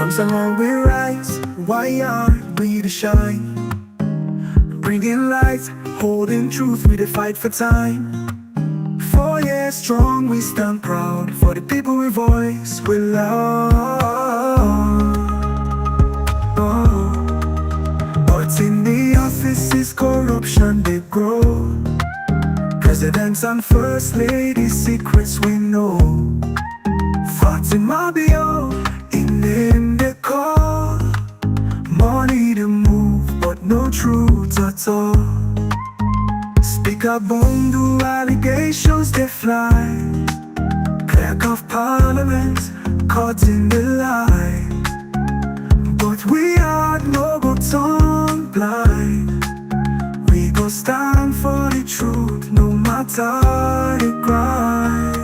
From someone we rise, why aren't we to shine? Bringing light, holding truth, we the fight for time. 4 years strong, we stand proud for the people we voice, we love. But in the offices, corruption they grow. Presidents and first ladies, secrets we know. Fatima, in name they call. Money to move, but no truth at all. Speak up, boom, do allegations they fly. Clerk of parliament, caught in the lie. But we are no go tongue blind. We go stand for the truth, no matter the grind.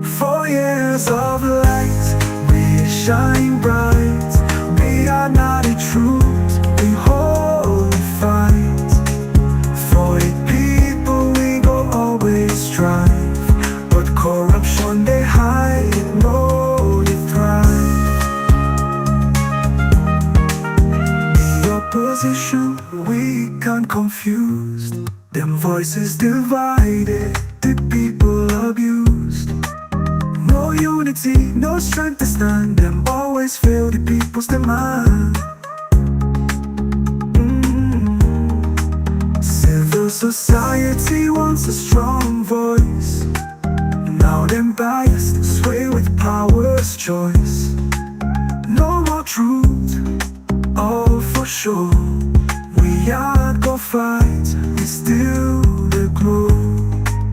4 years of light, we shine bright. We are not the truth, we hold the fight. For the people we go always strive. But corruption they hide, no they thrive. The opposition weak and confused. Them voices divided, the people abused. No unity, no strength to stand. Them always fail the people's demand. Civil society wants a strong voice. Now them biased, sway with power's choice. No more truth, all for sure. We are go fight, we still the glow.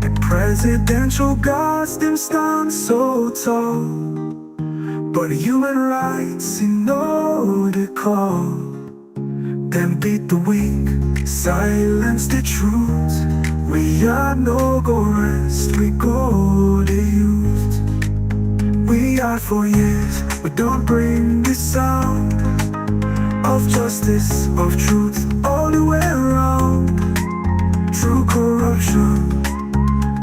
The presidential guards them stand so tall. But human rights, you know the call. Them beat the weak, silence the truth. We are no go rest, we go the youth. We are for years, we don't bring the sound of justice, of truth, all the way around. Through corruption,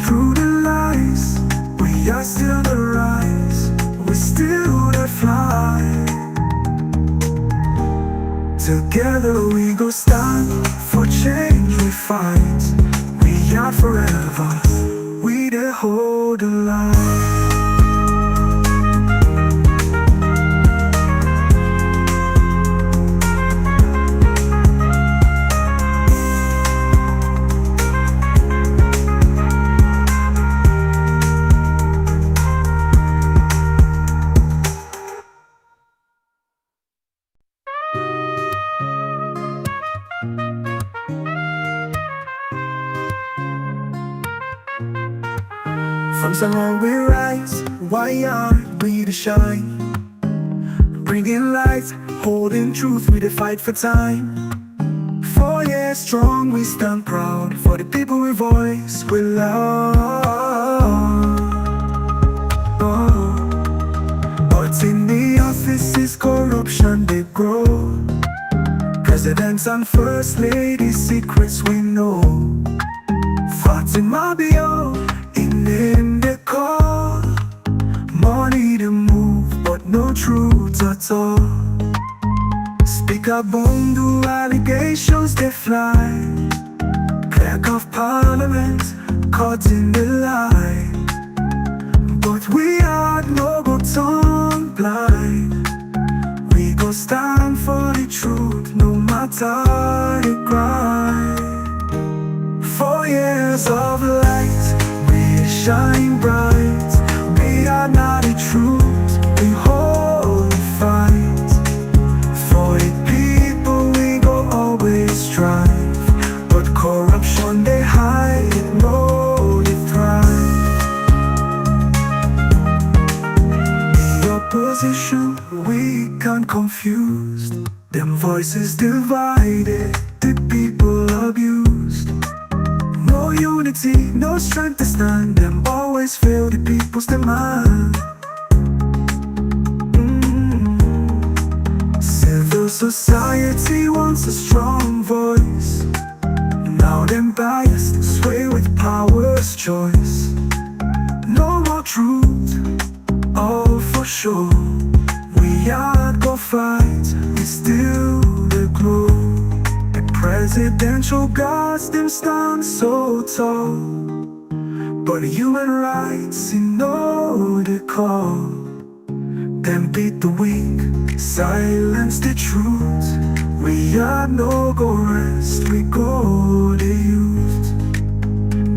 through the lies, we are still the rise, we still the fly. Together we go stand, for change we fight. We are forever, we the hold the line. From someone we rise, why aren't we to shine? Bringing light, holding truth, we the fight for time. 4 years strong, we stand proud for the people we voice, we love. But in the offices, corruption they grow. Presidents and first ladies, secrets we know. Fatima, in name they call. Money to move, but no truth at all. Speak up, boom, do allegations they fly. Clerk of parliament, caught in the lie. But we are no go tongue blind. We go stand for the truth, no matter the grind. 4 years of light, we shine bright. We are not the truth, we hold the fight. For the people we go always strive. But corruption they hide, no they thrive. The opposition weak and confused. Them voices divided, the people abused. No unity, no strength to stand. Them always fail the people's demand. Civil society wants a strong voice. Now them biased, sway with power's choice. No more truth, all for sure. We are fight, we still the glow. And presidential guards, them stand so tall. But human rights, you know the call. Them beat the weak, silence the truth. We are no go rest, we go the youth.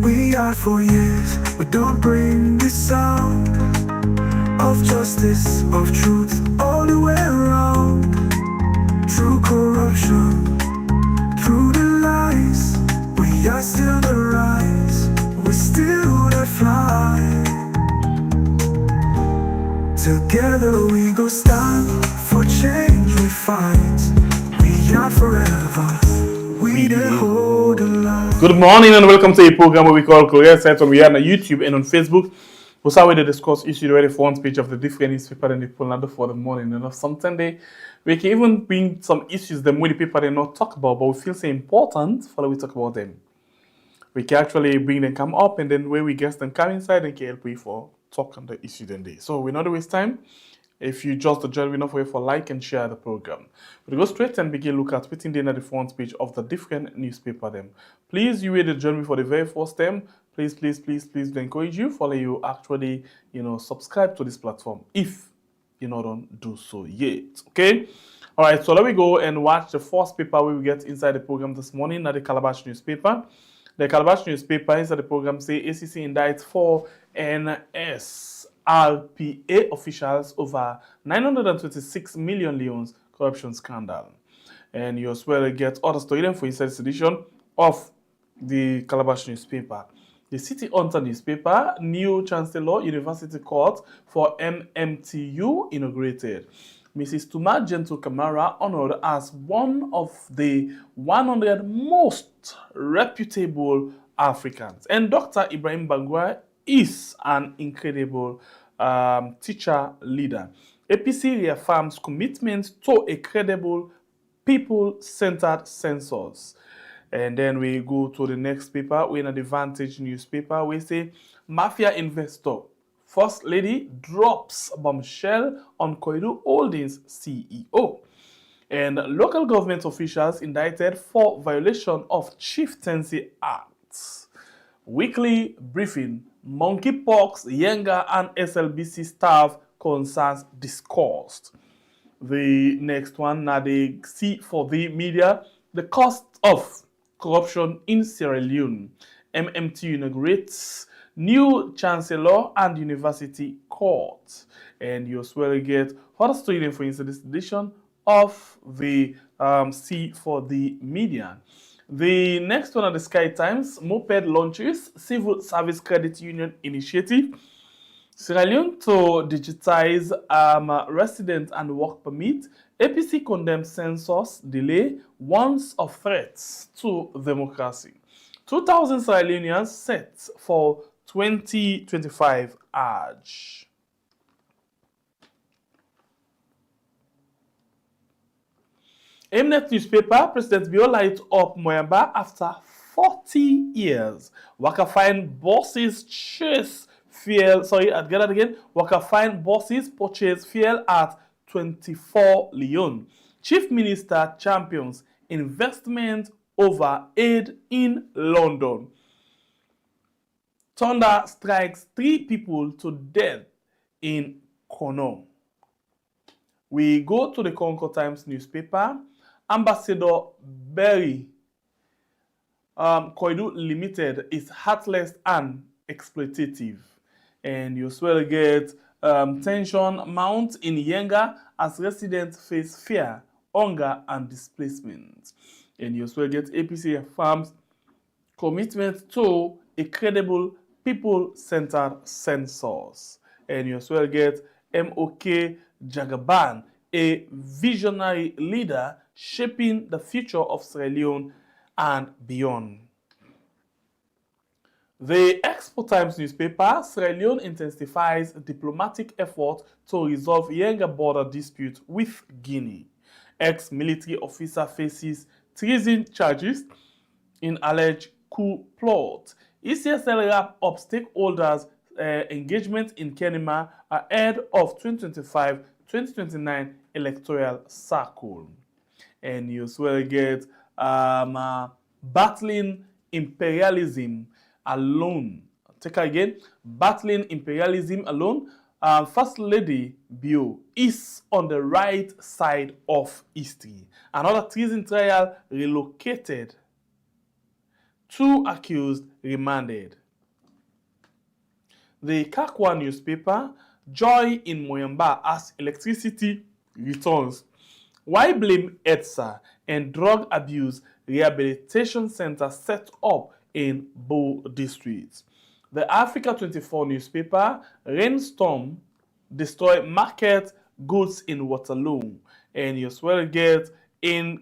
We are for years, we don't bring the sound of justice, of truth, all the way around. Through corruption, through the lies, we are still the rise, we still the fly. Together we go stand, for change we fight. We are forever, we the hold the line. Good morning and welcome to a program where we call Career Sites, where we are on YouTube and on Facebook. We start with the discuss issue ready for one page of the different newspaper and the pull for the morning. And on some Sunday, we can even bring some issues that the paper they not talk about, but we feel so important for we talk about them. We can actually bring them come up, and then when we get them come inside and can help we for talk on the issue then day. So we not waste time. If you just join enough way for like and share the program. We go straight and begin look at within the front page of the different newspaper them. Please, you will join me for the very first time. Please, encourage you, follow you actually, subscribe to this platform if you not don't do so yet. Okay? All right, so let me go and watch the first paper we will get inside the program this morning, at the Calabash newspaper. The Calabash newspaper inside the program say ACC indicts 4 NSRPA officials over 926 million leones corruption scandal. And you as well get other story for inside this edition of the Calabash newspaper. The City Hunter newspaper, new Chancellor University Court for MMTU inaugurated. Mrs. Tuma Gentle Kamara honored as one of the 100 most reputable Africans. And Dr. Ibrahim Bangwa is an incredible teacher leader. APC reaffirms commitment to a credible, people-centered census. And then we go to the next paper. We're in the Vantage newspaper. We say, Mafia investor, First Lady drops bombshell on Koidu Holdings CEO. And local government officials indicted for violation of Chieftaincy Acts. Weekly briefing, monkeypox, Yenga and SLBC staff concerns discussed. The next one, now they see for the media, the cost of corruption in Sierra Leone. MMT inaugurates new Chancellor and University Court. And you as well get other story for instance this edition of the C for the media. The next one at the Sky Times, Moped launches Civil Service Credit Union Initiative. Sierra Leone to digitize resident and work permit. APC condemns census delay, warns of threats to democracy. 2,000 Sierra Leoneans set for 2025 Hajj. Mnet newspaper, President Bio light up Moyamba after 40 years. Waka find bosses chase fuel, Waka find bosses purchase fuel at 24 Leone. Chief Minister champions investment over aid in London. Thunder strikes 3 people to death in Kono. We go to the Concord Times newspaper. Ambassador Berry Koidu Limited is heartless and exploitative. And you as well get tension mount in Yenga as residents face fear, hunger, and displacement. And you as well get APC affirms commitment to a credible, people-centered census. And you as well get MOK Jagaban, a visionary leader shaping the future of Sierra Leone and beyond. The Expo Times newspaper, Sierra Leone intensifies diplomatic effort to resolve Yenga border dispute with Guinea. Ex-military officer faces treason charges in alleged coup plot. ECSL wrap up stakeholders' engagement in Kenema ahead of 2025-2029 electoral circle. And you as well get battling imperialism alone. Take it again. Battling imperialism alone. First Lady Bio is on the right side of history. Another treason trial relocated. 2 accused remanded. The Kakwa newspaper, joy in Moyamba as electricity returns. Why blame EDSA and drug abuse rehabilitation center set up in Bo district? The Africa 24 newspaper, rainstorm destroy market goods in Waterloo. And you as well get in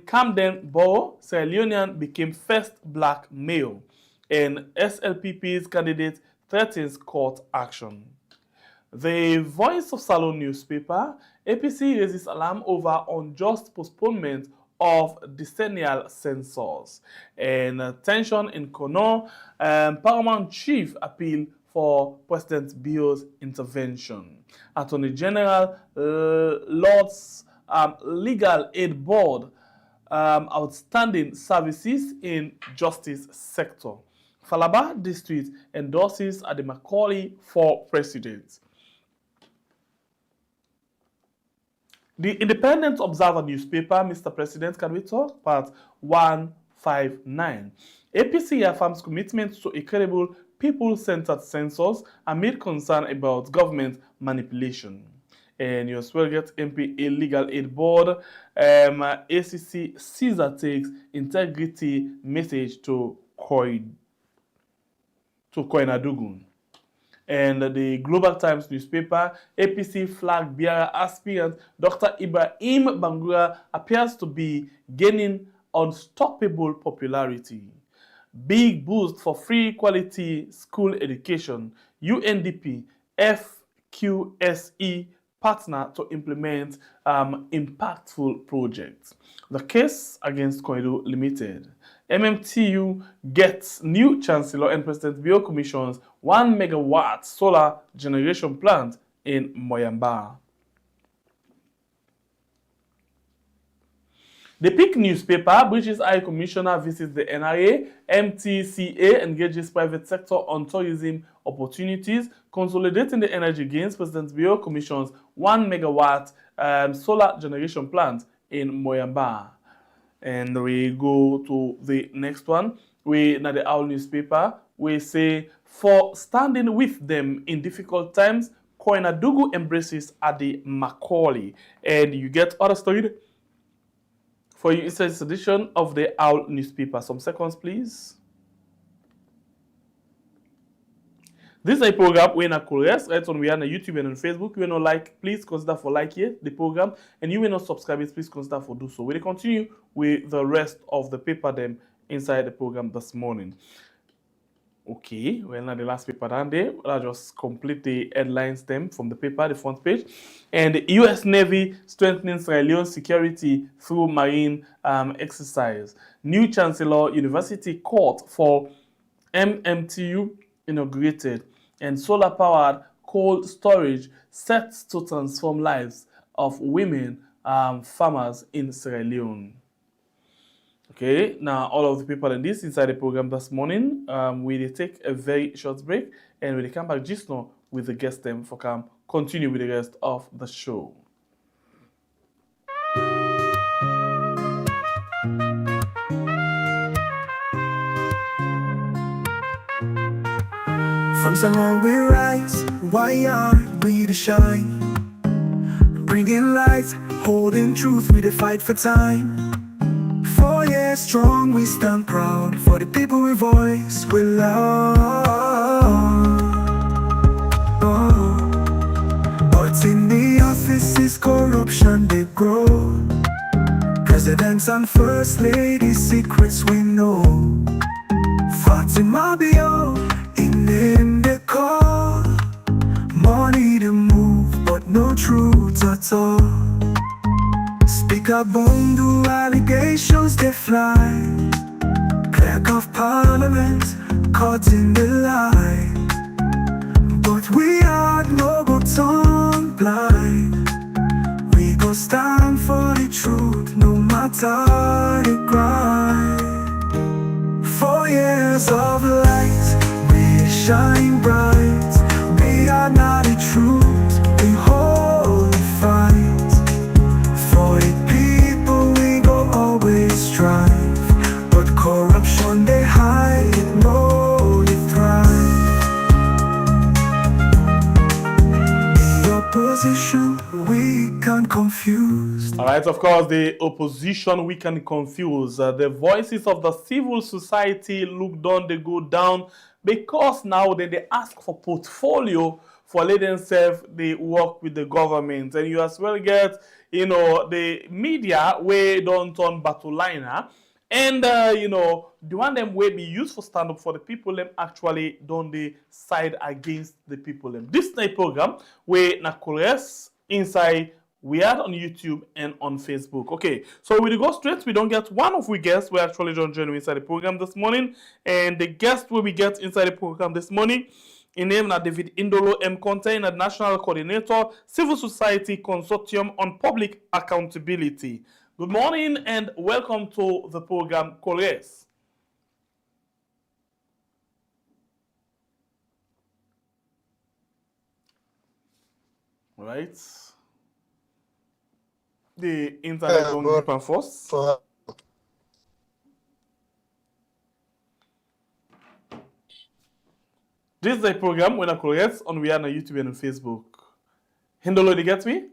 Camden Borough, Sierra Leonean became first black male. And SLPP's candidate threatens court action. The Voice of Salon newspaper, APC raises alarm over unjust postponement of decennial census. And tension in Kono, Paramount Chief appeal for President Bio's intervention. Attorney General Lord's Legal Aid Board, outstanding services in justice sector. Falaba District endorses Ademacaulay for president. The Independent Observer newspaper, Mr. President, can we talk? Part 159. APC affirms commitment to a credible, people-centered census amid concern about government manipulation. And you as well get MPA Legal Aid Board. ACC Caesar takes integrity message to Koidu. Koinadugun. And the Global Times newspaper, APC flag bearer aspirant Dr. Ibrahim Bangura appears to be gaining unstoppable popularity. Big boost for free quality school education. UNDP FQSE partner to implement impactful projects. The case against Koidu Limited. MMTU gets new chancellor and President Bio commissions 1 megawatt solar generation plant in Moyamba. The Peak newspaper, British High Commissioner visits the NRA, MTCA engages private sector on tourism opportunities, consolidating the energy gains. President Bio commissions 1 megawatt solar generation plant in Moyamba. And we go to the next one. Now the Owl newspaper, we say, for standing with them in difficult times, Koinadugu embraces Ademacaulay. And you get other story for you. It's a edition of the Owl newspaper. Some seconds, please. This is a program we are curious, right? On we are on YouTube and on Facebook. You will not like, please consider for like here the program, and you will not subscribe it, please consider for do so. We'll continue with the rest of the paper them inside the program this morning. Okay, well now the last paper down there, I'll just complete the headlines them from the paper, the front page. And the US Navy strengthening Sierra Leone security through marine exercise. New Chancellor University Court for MMTU inaugurated, and solar-powered cold storage set to transform lives of women farmers in Sierra Leone. Okay, now all of the people in this inside the program this morning, we take a very short break, and we come back just now with the guest them for continue with the rest of the show. From someone we rise, why aren't we to shine? Bringing light, holding truth, we the fight for time. 4 years strong, we stand proud. For the people we voice, we love. But in the offices, corruption they grow. Presidents and first ladies, secrets we know. Fatima Bio, in the call, money to move, but no truth at all. Speaker Bundu, allegations they fly. Clerk of Parliament, caught in the lie. But we are no bottom. matter the grind. 4 years of light, we shine bright. We are not the truth, we hold the fight. For the people we go always strive, but corruption they hide, no they thrive. The opposition weak and confused. All right, of course, the opposition weak and confused. The voices of the civil society look down, they go down, because now they ask for portfolio for let themselves they work with the government. And you as well get, the media where don't turn battle liner. And, the one them way be used for stand up for the people, them actually don't they side against the people. Them. This night program where na Kores inside we are on YouTube and on Facebook. Okay, so we go straight. We don't get one of we guests. We actually don't join inside the program this morning. And the guest will we get inside the program this morning, in name na David Indolo M. Contain, a National Coordinator, Civil Society Consortium on Public Accountability. Good morning and welcome to the program, Kores. All right. The internet don't keep on first. This is the program when I correct on we are on YouTube and on Facebook. Hindolo, you get me?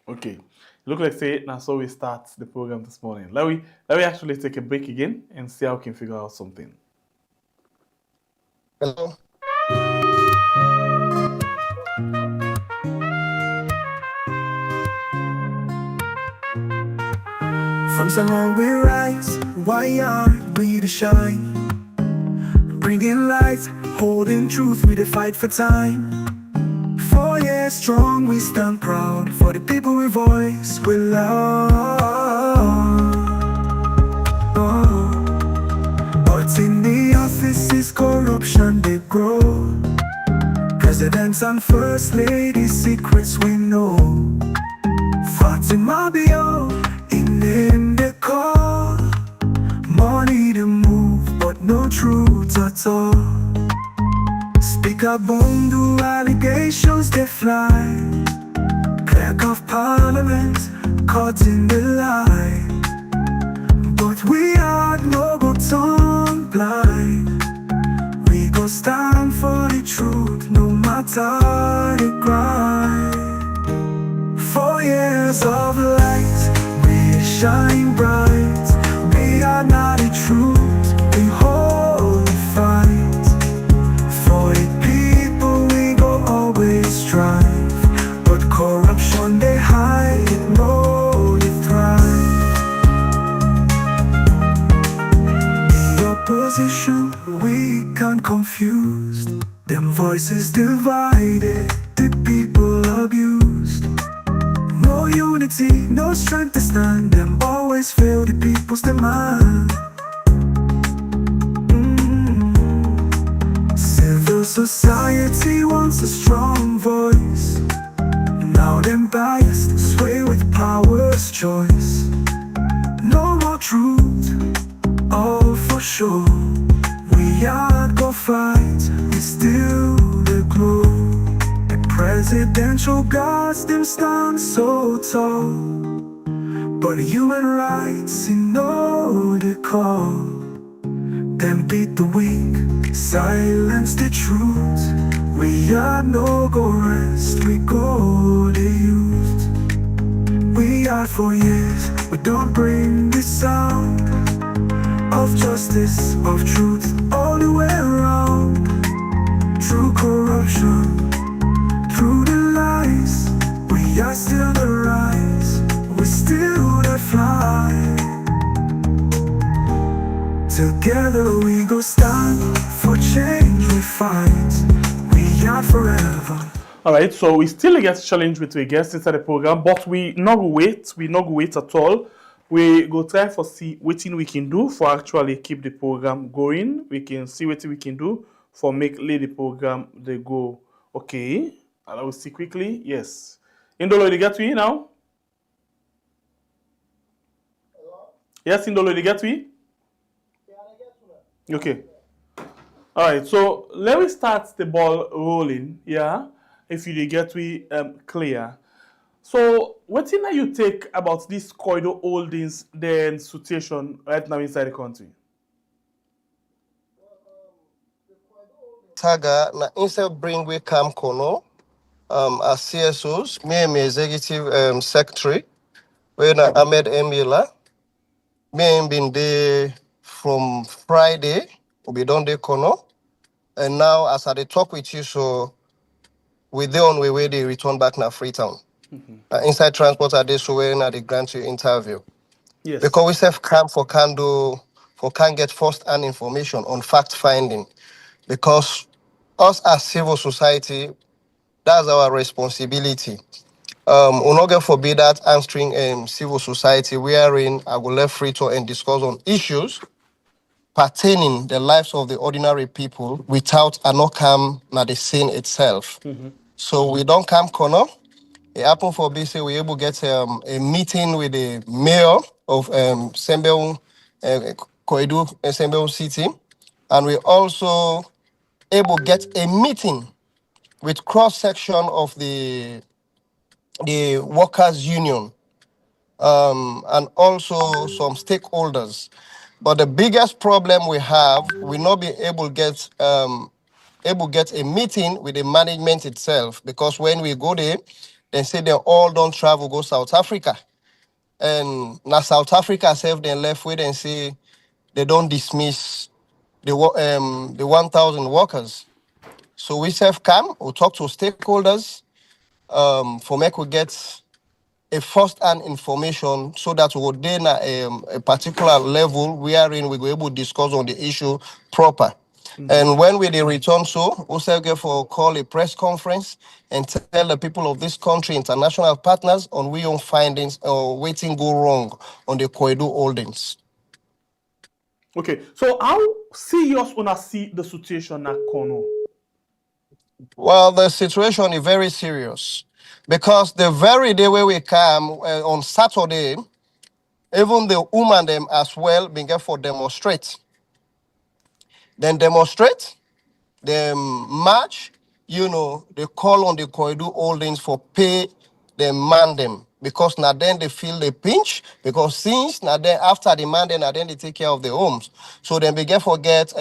Okay. Look like say now so we start the program this morning. Let me actually take a break again and see how we can figure out something. Hello. From somewhere we rise, why aren't we to shine? Bringing light, holding truth, we the fight for time. 4 years strong, we stand proud. For the people we voice, we love. But in the offices, corruption they grow. Presidents and first ladies, secrets we know. Fatima be in the call. Money to move, but no truth at all. Speaker Bundu, allegations they fly. Clerk of Parliament, caught in the lie. But we are no go tongue blind. We go stand for the truth, no matter the grind. 4 years of light, we shine bright. We are not the truth, we hold the fight. For the people we go always strive, but corruption they hide, no they thrive. The opposition weak and confused, them voices divided, the people abused. No unity, no strength to stand, them always fail the people's demand. Civil society wants a strong voice. Now them biased, sway with power's choice. No more truth, all for sure. We are go fight, we still the glow. Presidential guards, them stand so tall. But human rights, you know the call. Them beat the weak, silence the truth. We are no go rest, we go the youth. We are for years, we don't bring the sound of justice, of truth, all the way around. True corruption, through the lies, we are still the rise, we still the fly. Together we go stand, for change we fight, we are forever. Alright, so we still get challenged with the guests inside the program, but we not go wait at all. We go try for see what we can do for actually keep the program going. We can see what we can do for make the program they go okay. And I will see quickly. Yes. Indolo, you get we now? Yes, Indolo, you get we? Okay. All right. So let me start the ball rolling. Yeah. If you get we clear. So what thing that you take about this Koidu holdings then situation right now inside the country? Saga na instead bring we Cam Kono as CSOs, me and my executive secretary, when Ahmed Emila, me and been there from Friday, we be done there Kono, and now as I dey talk with you, so we there on way they return back na Freetown. Inside transport are they so when they grant you interview. Yes. Because we self camp for can do for can get first hand information on fact finding. Because us as civil society, that's our responsibility. We're not going to forbid that answering civil society wherein I will let free to and discuss on issues pertaining the lives of the ordinary people without a no come na the scene itself. So we don't come corner. It happened for BC, we able to get a meeting with the mayor of Sembel, Koidu, Sembel City. And we also able to get a meeting with cross section of the workers union and also some stakeholders. But the biggest problem we have, we not be able get a meeting with the management itself because when we go there, they say they all don't travel go South Africa, and now South Africa self then left with and say they don't dismiss the 1,000 workers. So we self come, we talk to stakeholders for make we get a first-hand information so that we would then a particular level wherein we were able to discuss on the issue proper. And when we dey return, so we also get for call a press conference and tell the people of this country, international partners, on we own findings or waiting go wrong on the Koidu holdings. Okay. So how serious wanna see the situation at Kono? Well, the situation is very serious because the very day where we come on Saturday, even the woman them as well been get for demonstrate. Then demonstrate, them march, they call on the Koidu holdings for pay them man them. Because now then they feel the pinch, because since now then after the man then now then they take care of the homes. So then begin forget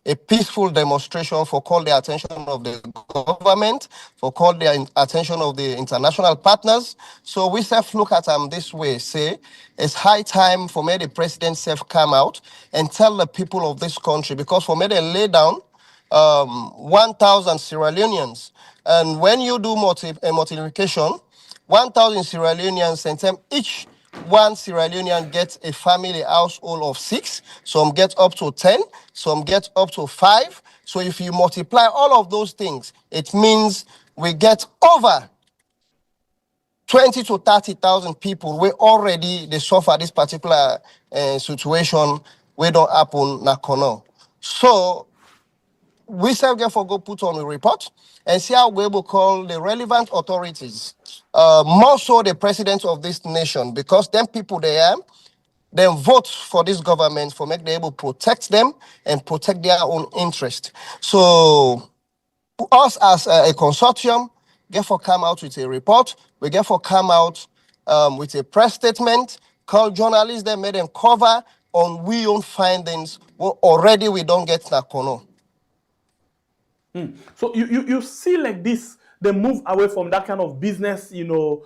a peaceful demonstration for call the attention of the government, for call the attention of the international partners. So we self look at them this way, say it's high time for me the president self come out and tell the people of this country, because for me they lay down 1,000 Sierra Leoneans. And when you do multiplication, 1,000 Sierra Leoneans, and them each one Sierra Leonean gets a family household of 6, some get up to 10, some get up to 5. So if you multiply all of those things, it means we get over 20 to 30,000 people we already they suffer this particular situation we don't happen na kono. So we self get for go put on a report and see how we will call the relevant authorities, more so the president of this nation, because them people there, then vote for this government for make them able to protect them and protect their own interest. So us as a consortium get for come out with a report, we get for come out with a press statement, call journalists, then made them cover on we own findings. Well, already we don't get Nakono. So you see like this, they move away from that kind of business, or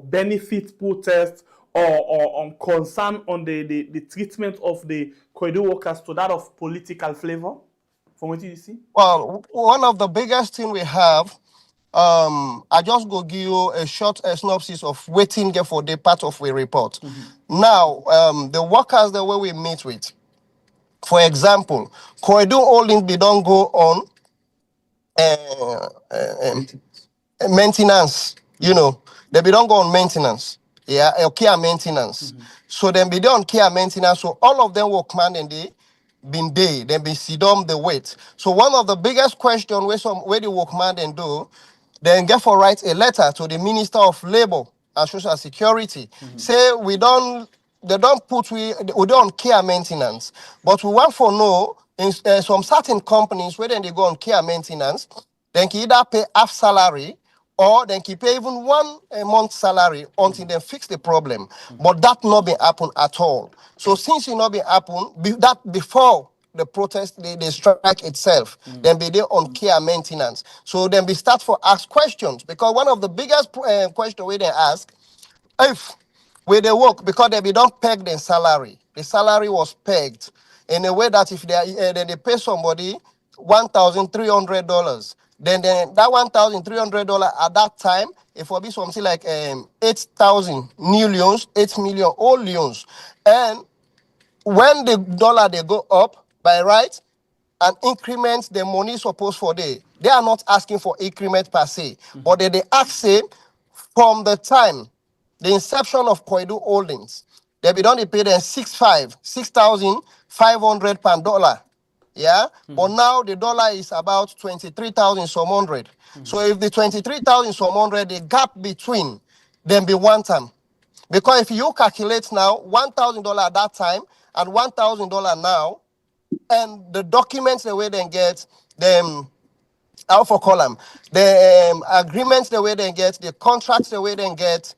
benefit protest or on concern on the treatment of the Koidu workers to that of political flavor, from what you see? Well, one of the biggest thing we have, I just go give you a short synopsis of waiting get for the part of we report. Now, the workers the way we meet with, for example, Koidu holding they don't go on uh, maintenance, they be don't go on maintenance. Yeah, care maintenance. So then be done care maintenance. So all of them work man and they been they been sit down the wait. So one of the biggest question where the workman then do, then get for write a letter to the Minister of Labour and Social Security. Say they don't put we don't care maintenance, but we want for know in some certain companies where then they go on care maintenance, then can either pay half salary or then can pay even one month salary until they fix the problem. But that not been happen at all. So since it not been happen, that before the protest, the strike itself, then be there on care maintenance. So then we start for ask questions, because one of the biggest question we they ask, if where they work, because they don't peg their salary. The salary was pegged in a way that if then they pay somebody $1,300, then that $1,300 at that time, it will be something like 8,000 new loans, 8 million old loans. And when the dollar they go up by right, and increment the money supposed for they are not asking for increment per se, but they ask say from the time the inception of Koidu holdings, they be done they pay them 6,500 per dollar. Yeah, but now the dollar is about 23,000 some hundred. So if the 23,000 some hundred, the gap between them be one time. Because if you calculate now $1,000 at that time and $1,000 now, and the documents the way they get them out for column, the agreements the way they get, the contracts the way they get,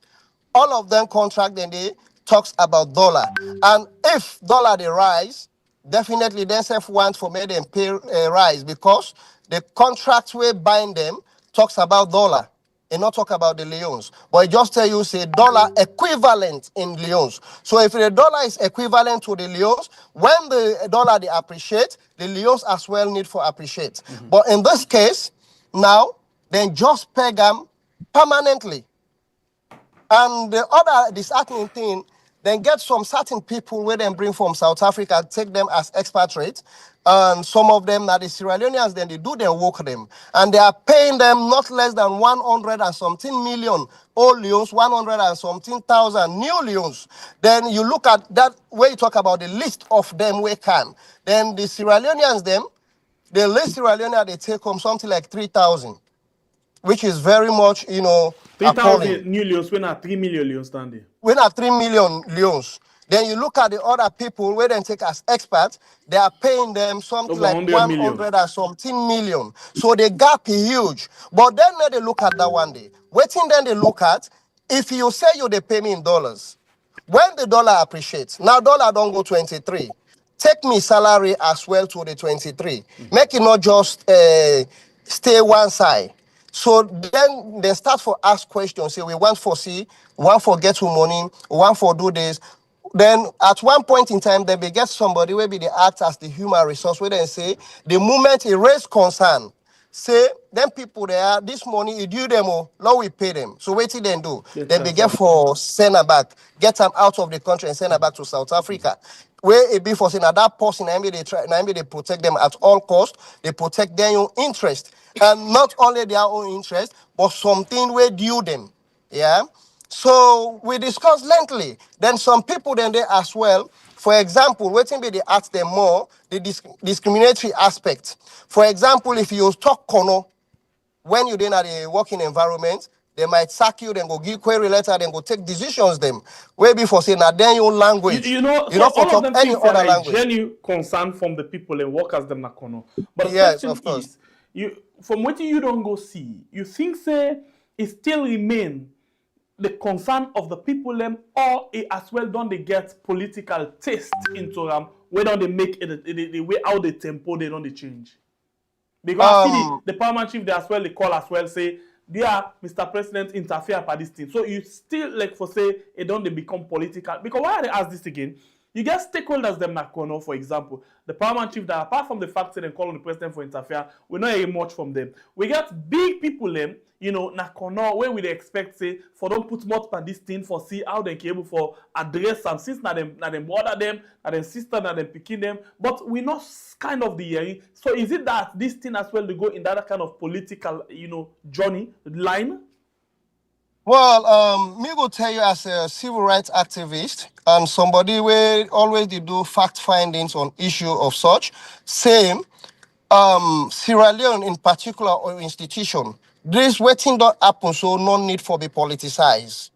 all of them contract then they talks about dollar. And if dollar they rise, definitely then self want for make them pay rise, because the contracts we bind them talks about dollar and not talk about the leons. But it just tell you say dollar equivalent in leons. So if the dollar is equivalent to the leons, when the dollar they appreciate, the leons as well need for appreciate. But in this case, now then just peg them permanently. And the other disheartening thing, then get some certain people where they bring from South Africa, take them as expatriates, and some of them are the Sierra Leoneans, then they do their work them. And they are paying them not less than 100 and something million old leons, 100 and something thousand new leons. Then you look at that, where you talk about the list of them we can. Then the Sierra Leoneans, them, the least Sierra Leone, they take home something like 3,000, which is very much, 3,000 appalling. new leons when are 3 million leons standing. When are 3 million leons, then you look at the other people where they take as experts, they are paying them something Over like 100 million. 100 and something million. So the gap is huge. But then they look at that one day. Waiting then they look at, if you say they pay me in dollars, when the dollar appreciates, now dollar don't go 23. Take me salary as well to the 23. Make it not just stay one side. So then they start for ask questions. Say we want for see, want for get to money, want for do this. Then at one point in time, they may get somebody where be they act as the human resource, where they say the moment it raise concern, say them people there, this money you due them, oh, now we pay them. So what did they do? Yes, They that's get right. for send them back, get them out of the country and send them back to South Africa. Where it be for saying that person, maybe they try, maybe they protect them at all costs, they protect their own interest. And not only their own interest, but something we due them. Yeah. So we discussed lengthily. Then some people then they as well. For example, waiting be they ask them more the discriminatory aspect. For example, if you talk kono when you're in a working environment, they might sack you, then go give query letter, then go take decisions them. Way before saying that then your language. So You know for all of talk them any things are other a language. genuine concern from the people and workers them nakono. But the Yes, question of course. is, you from what you don't go see, you think say it still remain the concern of the people them, or it as well don't they get political taste into them, where don't they make it the way how the tempo they don't they change. Because I see the paramount chief they as well they call as well say, dear Mr. President interfere by this thing. So you still like for say it don't they become political. Because why they ask this again? You get stakeholders them Nakono, for example, the paramount chief that apart from the fact that they call on the president for interfere, we not hear much from them. We get big people them, Nakono, where we expect say for don't put much on this thing for see how they can able for address some since na them brother them, na them sister, na them picking them, but we not kind of the hearing. So is it that this thing as well to go in that kind of political, journey line? Well, me go tell you as a civil rights activist and somebody where always they do fact findings on issue of such. Same, Sierra Leone in particular or institution, this waiting don't happen, so no need for be politicized.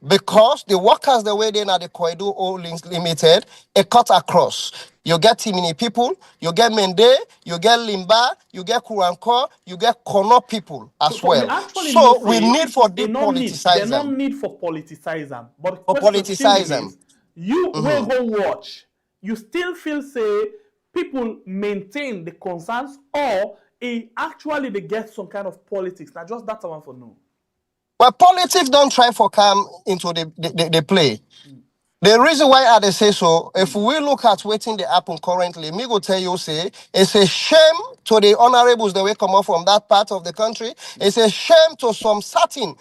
Because the workers the way they are the Koidu Holdings Limited, a cut across. You get Timini people, you get Mende, you get Limba, you get Kuranko, you get Kono people as So we well. actually know So we say need for they not need they depoliticize not them. need for politicize them. But the For question still politicize them. remains: you will go watch. You still feel say people maintain the concerns, or actually they get some kind of politics. Now just that one for no. But politics don't try for come into the play. The reason why I dey say so, if we look at waiting the happen currently, me go tell you, say, it's a shame to the honorables that will come up from that part of the country. It's a shame to some certain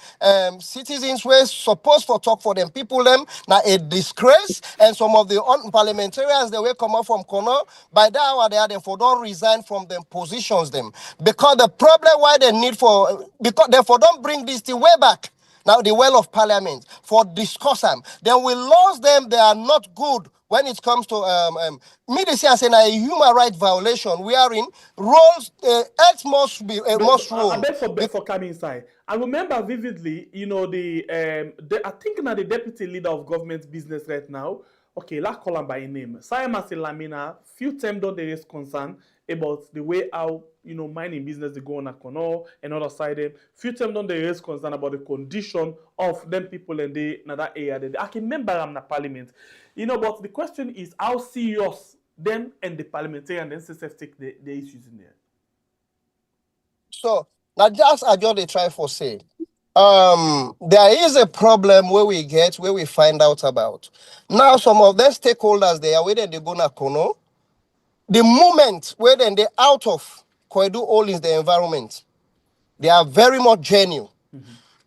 citizens who are supposed to talk for them. People them, now a disgrace. And some of the parliamentarians that will come up from Kono, by that hour they are therefore don't resign from them positions them. Because the problem why they need for, because therefore don't bring this thing way back. Now, the well of parliament for discuss them. Then we lost them. They are not good when it comes to me. They say a human right violation. We are in roles. Health must be must I rule. beg for coming inside. I remember vividly, you know, I think now the deputy leader of government business right now. Okay, let's call him by name. Sayama Lamina, few times don't they raise concern about the way how, you know, mining business they go on a Kono and other side. Few times don't they raise concern about the condition of them people in that area. I can remember I'm in the parliament. You know, but the question is how serious them and the parliamentarian and SSF take the issues in there. So now just I just they try for say. There is a problem where we find out about. Now some of them stakeholders they are waiting they go na Kono. The moment where then they out of Koidu Holdings the environment, they are very much genuine.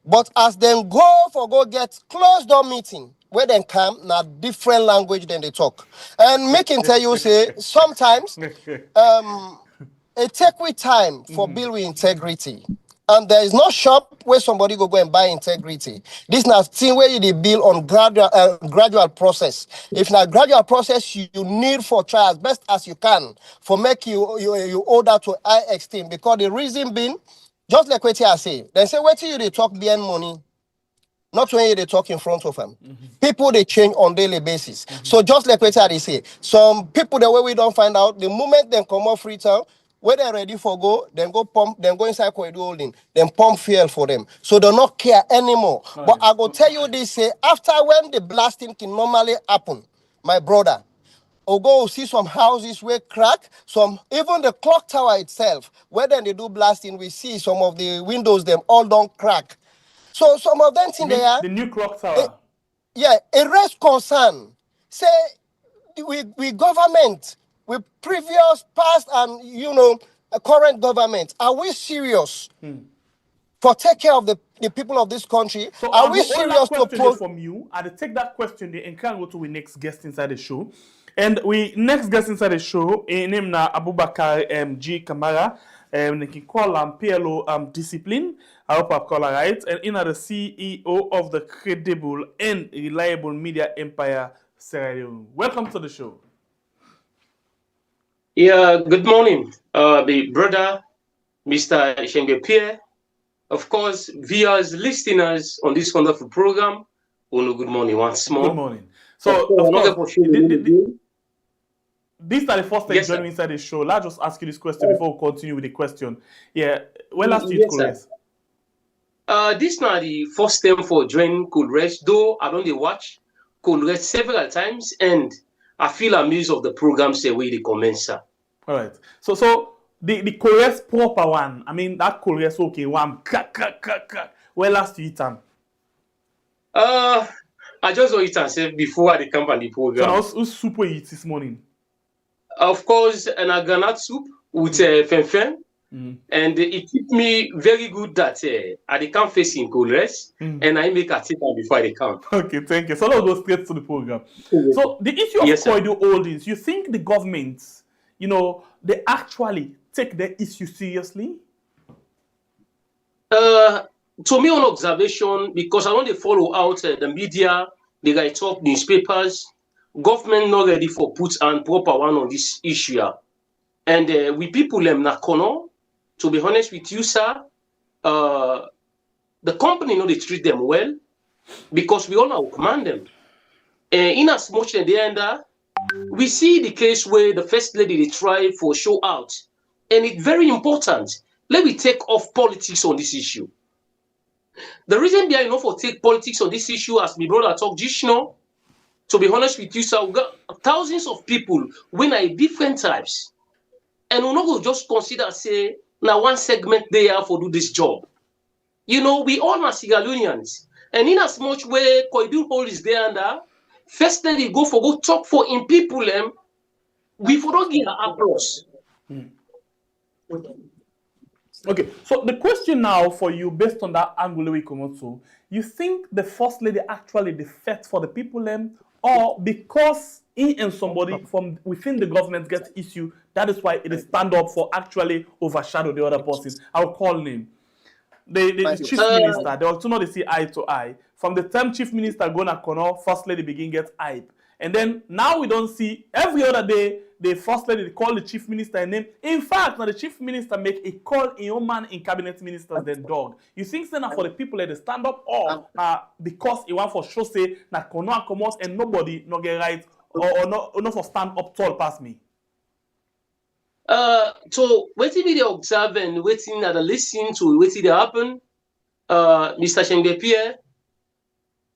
But as them go get closed door meeting, where they come, now different language than they talk. And making tell you say sometimes it take with time for build with integrity. And there is no shop where somebody go and buy integrity. This now thing where you build on gradual process. If not gradual process, you need for try as best as you can for make you hold that to high esteem. Because the reason being, just like what I say, they say wait till you they talk behind money. Not when they talk in front of them. People they change on daily basis. So just like what they say, some people the way we don't find out, the moment they come off Freetown, when they're ready for go, then go pump, then go inside Koidu Holding, then pump fuel for them. So they don't care anymore. But I go tell you this, say, after when the blasting can normally happen, my brother, or go see some houses where crack, some even the clock tower itself, where then they do blasting, we see some of the windows, them all don't crack. So some of them think they are the new clock tower. a raise concern. Say we government, with previous, past, and current government, are we serious for take care of the people of this country? So Are I we go all that serious to question from you. I take that question and can go to the next guest inside the show. And we next guest inside the show, name na Abubakar G Kamara. They can call PLO discipline. I hope I call her right. And in the CEO of the credible and reliable media empire, Sierra Leone. Welcome to the show. Yeah, good morning, the brother, Mr. Ishenge Pierre. Of course, viewers, listeners on this wonderful program. Good morning once more. Good morning. So, of course, this is the first time joining inside the show. Let's just ask you this question before we continue with the question. Yeah, when last you could rest? This is not the first time for joining Cool Rest, though I don't watch Cool Rest several times, and I feel amused of the programs the way they commence. All right. So the Cool proper one. I mean that Cool okay one. When last you eat them? I just eat and say before I come on the program. So who's soup you eat this morning? Of course, an granite soup with fen. And it keep me very good that I can't face in Cool Rest, and I make a tip before I come. Okay, thank you. So let's go straight to the program. So the issue of Koidu Holdings, you think the government, they actually take the issue seriously? To me, on observation, because I want to follow out the media, the guy talk newspapers, government not ready for put and proper one on this issue. And we people them na kono. To be honest with you, sir, the company they treat them well because we all now command them. And in as much as they end we see the case where the first lady they try for show out, and it's very important. Let me take off politics on this issue. The reason they are enough for take politics on this issue, as my brother talked just now, to be honest with you, sir, we got thousands of people when are different tribes, and we're not going to just consider say now one segment they are for do this job. We all are Sierra Leoneans, and in as much way Koidu Hall is there under. First lady go talk for in people we for don't give applause. Okay, so the question now for you, based on that angle we come out to, you think the first lady actually the fit for the people or because he and somebody from within the government gets issue, that is why it is stand up for actually overshadow the other person? I'll call name. The chief minister, they also know they see eye to eye. From the time chief minister gonna corner, first lady begin get hype. And then now we don't see every other day the first lady call the chief minister a name. In fact, now the chief minister make a call in your man in cabinet ministers then dog. You think so now for the people that they stand up or because he want for sure say na corner come out and nobody no get right or no for stand up tall past me? So waiting we observe and waiting at the listen to waiting they happen, Mr. Shengbe.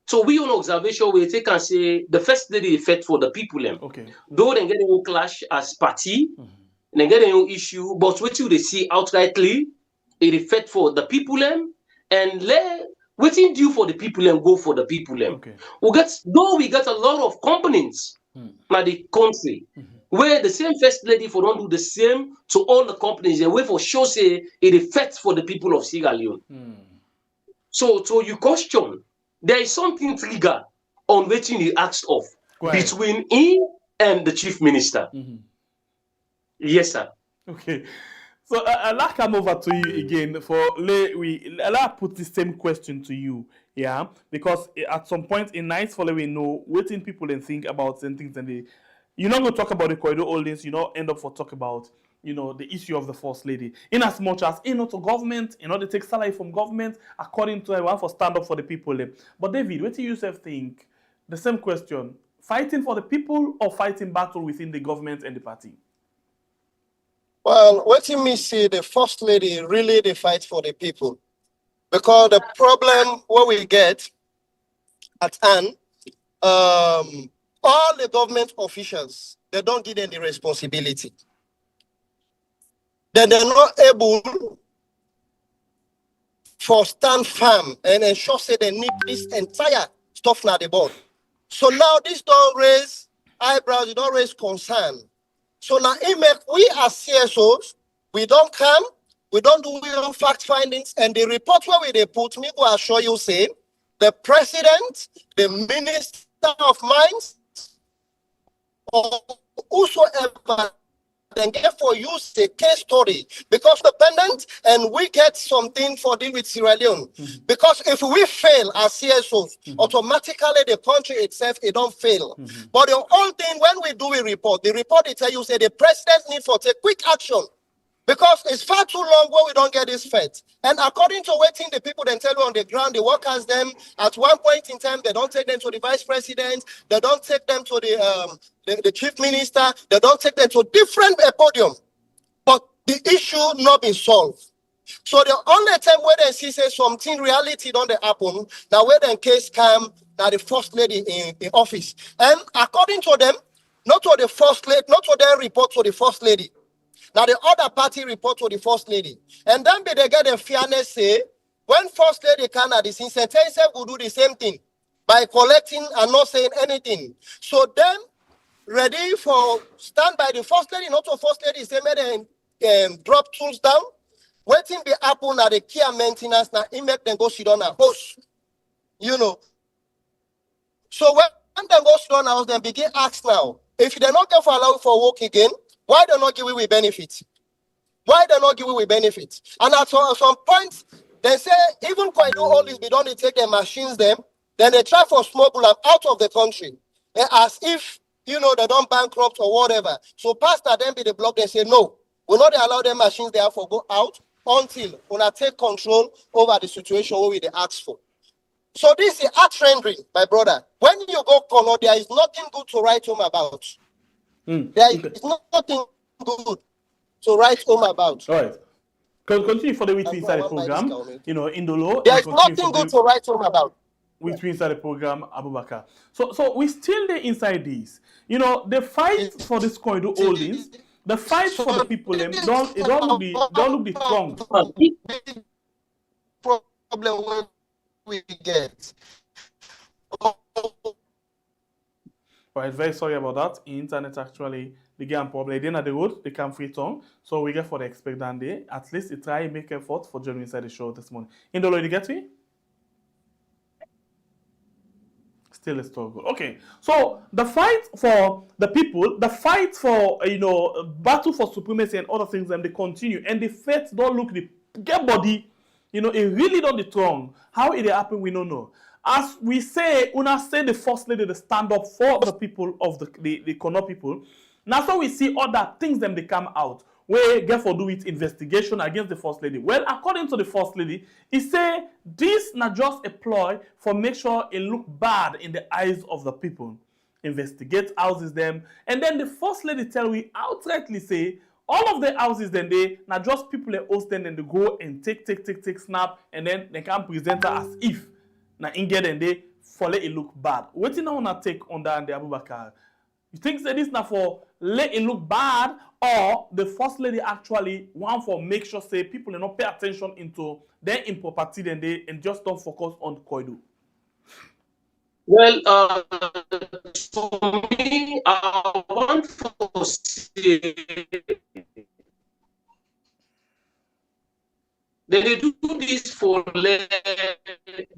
So we on observation we take and say the first lady effect for the people Okay. Though they get a clash as party, they get a issue, but what you they see outrightly, it effect for the people and let waiting due for the people go for the people Okay. we get a lot of components by the country. Where the same first lady for don't do the same to all the companies and where for sure say it affects for the people of Sierra Leone. So you question, there is something trigger on waiting he asked of between him and the chief minister. Yes, sir. Okay. So I'll come over to you again I'll put the same question to you, yeah, because at some point in night for we know waiting people and think about certain things and you're not going to talk about the Koidu holdings, end up for talk about, the issue of the first lady. In as much as, to government, they take salary from government, according to everyone for stand up for the people. But David, what do you yourself think? The same question, fighting for the people or fighting battle within the government and the party? Well, what you me see, the first lady really they fight for the people. Because the problem what we get at hand, all the government officials, they don't give them the responsibility. Then they're not able for stand firm and ensure say they need this entire stuff now the board. So now this don't raise eyebrows, it don't raise concern. So now we as CSOs, we don't come, we don't do real fact findings, and the report where they put me go assure you say the president, the minister of mines, or whosoever then therefore use the case study because dependent and we get something for deal with Sierra Leone. Because if we fail as CSOs, automatically the country itself it don't fail. But the whole thing when we do a report, the report it tell you say the president need for take quick action. Because it's far too long where we don't get this fed. And according to waiting the people then tell you on the ground, the workers them at one point in time, they don't take them to the vice president, they don't take them to the chief minister, they don't take them to different podium. But the issue not been solved. So the only time where they see say something reality don't happen, now where the case come, now the first lady in office. And according to them, not to the first lady, not to their report to the first lady. Now the other party report to the first lady. And then they get the fairness say, when first lady can at the scene, sentence will do the same thing by collecting and not saying anything. So then ready for stand by the first lady, not to first lady, they made them drop tools down. Waiting be happen at the care maintenance now, it make them go sit on a host. So when they go sit on a house, then begin ask now, if they not get for allow for work again, why they not give away benefits? Why they not give away benefits? And at some point, they say, even Koidu all this, we don't take their machines them, then they try for smuggle them out of the country. As if, they don't bankrupt or whatever. So pastor then be the block, they say, no, we'll not allow their machines there for go out. until una take control over the situation where we dey ask for. So this is art rendering, my brother. When you go color, there is nothing good to write home about. There is nothing good to write home about. All right. Continue for the With Inside the program. Indolo. There is nothing good to write home about. With inside the program, Abubakar. So we still there inside this. The fight for this Koidu holdings, the fight for the people, it don't look the strong. Problem we get. Right, very sorry about that. Internet actually the game problem. Then at the road, they come free tongue. So we get for the expectant day. At least it try and make effort for joining inside the show this morning. Indolo, you get me? Still a struggle. Okay, so the fight for the people, the fight for battle for supremacy and other things, and they continue. And the faith don't look the get body, it really don't the throng. How it happen, we don't know. As we say, Una say the first lady to stand up for the people of the Kono people. Now so we see other things them they come out. We get for do with investigation against the first lady. Well, according to the first lady, he say this not just a ploy for make sure it look bad in the eyes of the people. Investigate houses them, and then the first lady tell we outrightly say all of the houses then they not just people they host them and they go and take snap, and then they can present her as if now in get and they follow it look bad. What you wanna take on that and the Abubakar? You think that this now for let it look bad, or the first lady actually want for make sure say people do not pay attention into their improperty then they and just don't focus on Koidu? Well, for me, I want to say they do this for let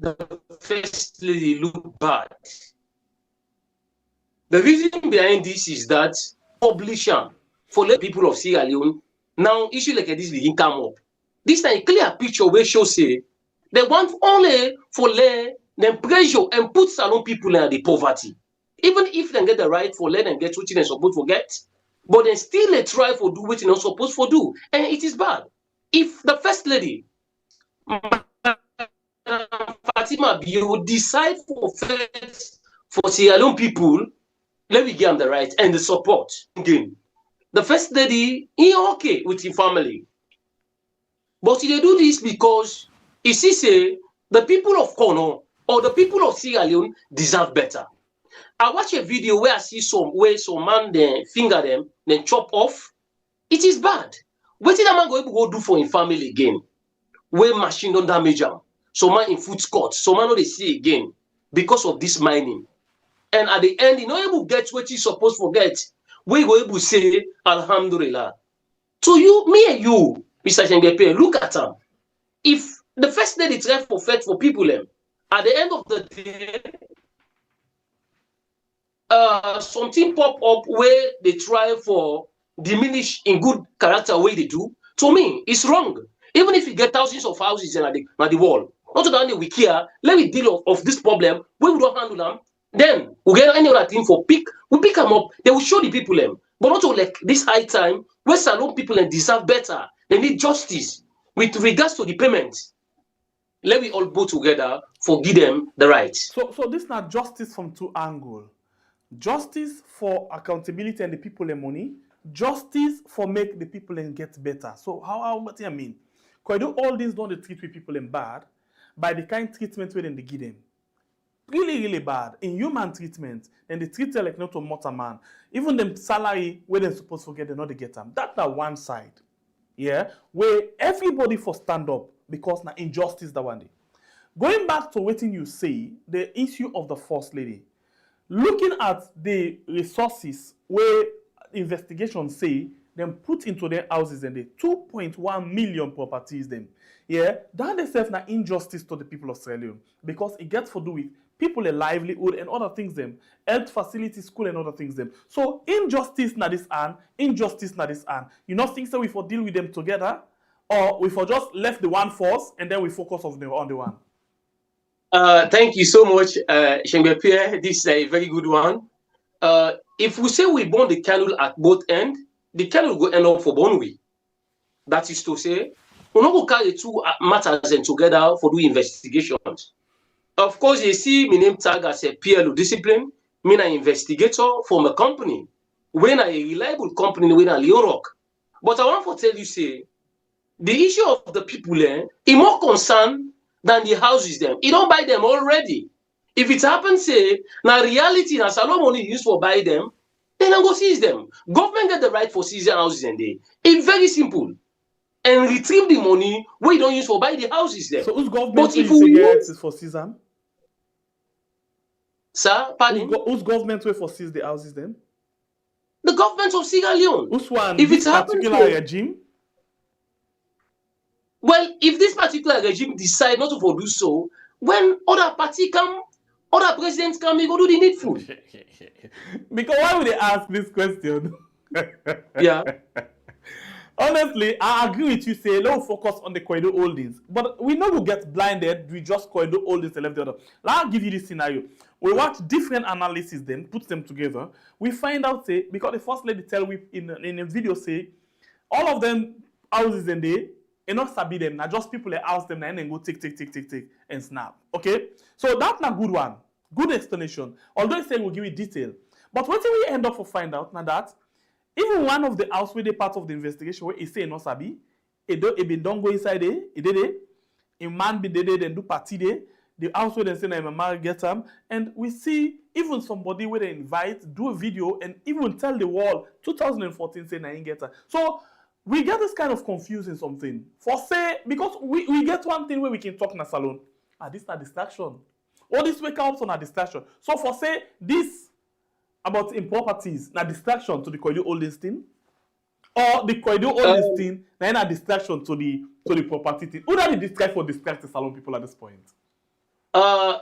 the first lady look bad. The reason behind this is that publisher for let people of Sierra Leone now issue like this begin come up. This time a clear picture where show say they want only for let them pressure and put Salon people in the poverty. Even if they get the right for let them get what they're supposed to get, but then still they try for do what they're not supposed to do, and it is bad. If the first lady Fatima Bio decide for Sierra Leone people, let me give them the right and the support again. The first lady is okay with her family. But they do this because he say the people of Kono or the people of Sierra Leone deserve better. I watch a video where I see some man then finger them, then chop off. It is bad. What did a man go do for his family again? Where machine don't damage them. Some man in food court, some man no they see again because of this mining. And at the end, you not able to get what you supposed to get. We go able to say, Alhamdulillah. To you, me and you, Mr. Shengepe, look at them. If the first day they try for faith for people, at the end of the day, something pop up where they try for diminish in good character way they do. To me, it's wrong. Even if you get thousands of houses at the wall, not to the we care, let me deal of this problem. We will not handle them. Then we get any other thing for we pick them up. They will show the people them. But not to like this high time where Salon people deserve better. They need justice with regards to the payment. Let me all go together for give them the right. So this is not justice from two angles. Justice for accountability and the people and money. Justice for make the people and get better. So what do you mean? Koidu all these don't they treat with people and bad by the kind of treatment where they give them. Really, really bad. In human treatment, and they treat them like not a mortal man. Even them salary where they're supposed to get, they not they get them. That's the one side. Yeah, where everybody for stand up because na injustice that one day. Going back to what you say, the issue of the first lady. Looking at the resources where investigations say them put into their houses and the 2.1 million properties them. Yeah, that itself na injustice to the people of Sierra Leone because it gets to do with people a livelihood and other things them, health facilities, school and other things them. So injustice na this and injustice na this and. You not think so we for deal with them together, or we for just left the one force and then we focus on the one. Thank you so much, Shengbe Pierre. This is a very good one. If we say we burn the candle at both ends, the candle will go end up for one way. That is to say, we not go carry two matters and together for do investigations. Of course, you see me name tag as a PLO discipline, me an investigator from a company, when a reliable company, when a LEONE. But I want to tell you, say, the issue of the people is more concerned than the houses them. You don't buy them already. If it happens, say, now reality, now salon money used for buy them, then I go seize them. Government get the right for seizing houses and they. It's very simple. And retrieve the money we don't use for buy the houses there. So whose government But if will we get use, is for season? sir, pardon, Whose government will for seize the houses then? the government of Sierra Leone. Whose one? If This it happens, particular regime? well, if this particular regime decide not to do so, when other party come, other presidents come, we go do the needful. Because why would they ask this question? Yeah. Honestly, I agree with you. Say, let's focus on the Koidu holdings, but we know we get blinded. We just Koidu holdings and left the other. I'll give you this scenario. We watch different analysis, then put them together. We find out, say, because the first lady tell we in a video say, all of them houses and they not sabi them. Now just people that house them and then go take and snap. Okay, so that's not good one. Good explanation. Although it's saying we'll give you detail, but what we end up for find out now that. Even one of the house where they part of the investigation where he say no sabi, it been don't go inside there, it did it. A man be there, then do party there. The house where they say I'm a man get them, and we see even somebody where they invite, do a video, and even tell the world 2014 say I get her. So we get this kind of confusing something. For say because we get one thing where we can talk in a salon. This is a distraction. All this wake up on a distraction. So for say this. About improperties, na distraction to the Koidu holdings thing, or the Koidu holdings thing, na a distraction to the property thing. Who are the distract for distract the salon people at this point? I'm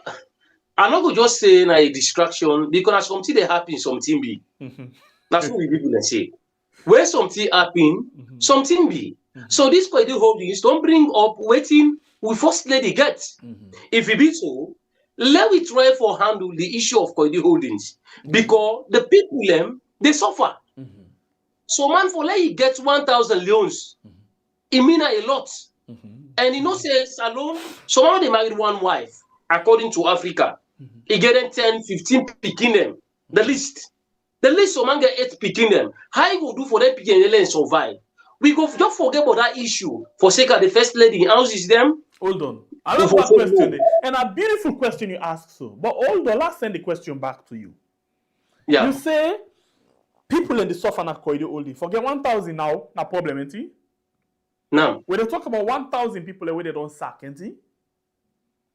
not going to just say na a distraction because something they happen, something be. That's what we people say. Where something happen, something be. So this Koidu holdings don't bring up waiting we first lady get. If it be so, let we try for handle the issue of Koidu holdings because the people they suffer. So man for let you get 1,000 leones, it mean a lot. And you know say salon, someone they married one wife according to Africa. He get them 10, 15 picking them. The list someone get 8 picking them. How you go do for them picking and survive? We go just forget about that issue for sake of the first lady houses them. Hold on. I love that question. And a beautiful question you ask so. But hold on, let's send the question back to you. Yeah. You say people in the suffer na Koidu holding. Forget 1,000 now, na problem, ain't it? No. When they talk about 1,000 people where they don't sack, ain't it?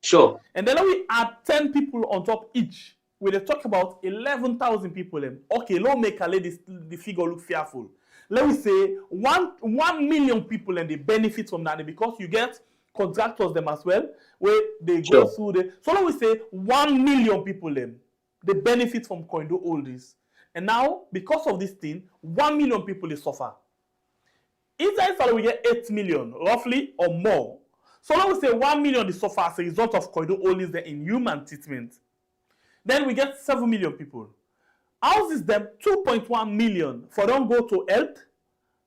Sure. And then we add 10 people on top each. When they talk about 11,000 people. Okay, let's make the figure look fearful. Let me say 1 million people and they benefit from that because you get contractors them as well, where they go through the. So let me say 1 million people them, they benefit from Koidu holdings. And now, because of this thing, 1 million people they suffer. Inside salary we get 8 million, roughly or more. So let me say 1 million they suffer as a result of Koidu holdings there in human treatment. Then we get 7 million people. Houses them 2.1 million for them go to health.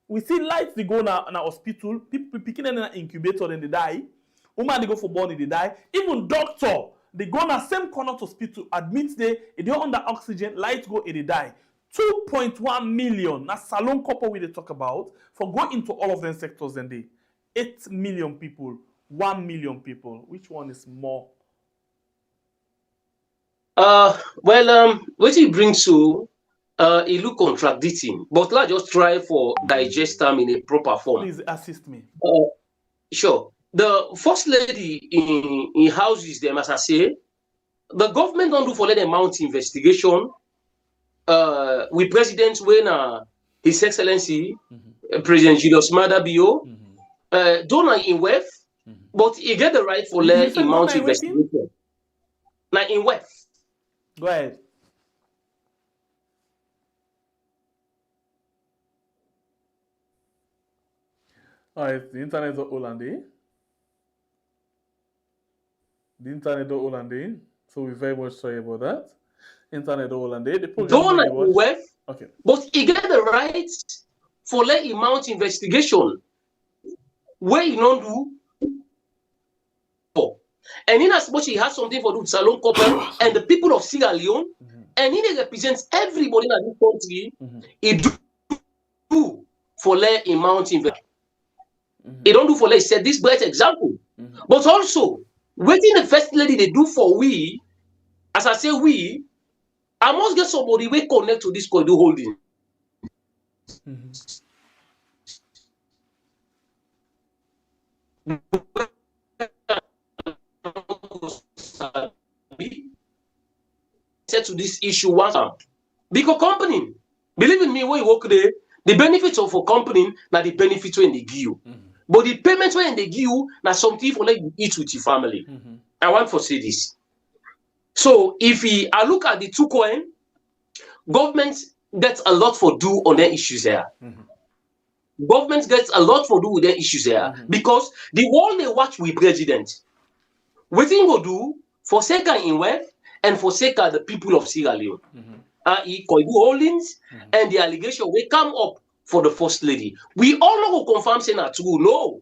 We see lights they go na hospital, people picking in an incubator and they die. Woman they go for born they die. Even doctor they go na same corner to hospital, admit they under oxygen, lights go and they die. 2.1 million na salon couple we they talk about for go into all of them sectors and they 8 million people, 1 million people. Which one is more? What it brings to it look contradicting, but let's just try for digest them in a proper form. Please assist me. Sure. The first lady in houses them, as I say, the government don't do for let them mount investigation. With President when His Excellency President Julius Maada Bio, don't in WEF, but he get the right for let him mount investigation. Now in WEF. Go ahead. All right, the internet is Hollande. The internet is Hollande. So we're very much sorry about that. Internet is Hollande. The program WEF, okay. But he get the right for let him mount investigation. where he don't do. And in as much he has something for do with Salon Couple and the people of Sierra Leone, and he represents everybody in this country, he do for lay in mountain. He don't do for lay, set this great example. But also, waiting the first lady they do for we, as I say we, I must get somebody we connect to this Koidu holding. Said to this issue once because company, believe in me, when you work there, the benefits of a company now the benefits when they give you. But the payments when they give you now something for like you eat with your family. I want to say this. So if I look at the two coin, government gets a lot for do on their issues there. Government gets a lot for do with their issues there because the world they watch with president. What thing go do for sake in wealth and for sake of the people of Sierra Leone, i.e. Koidu holdings and the allegation will come up for the first lady. We all know who confirm saying that true, no.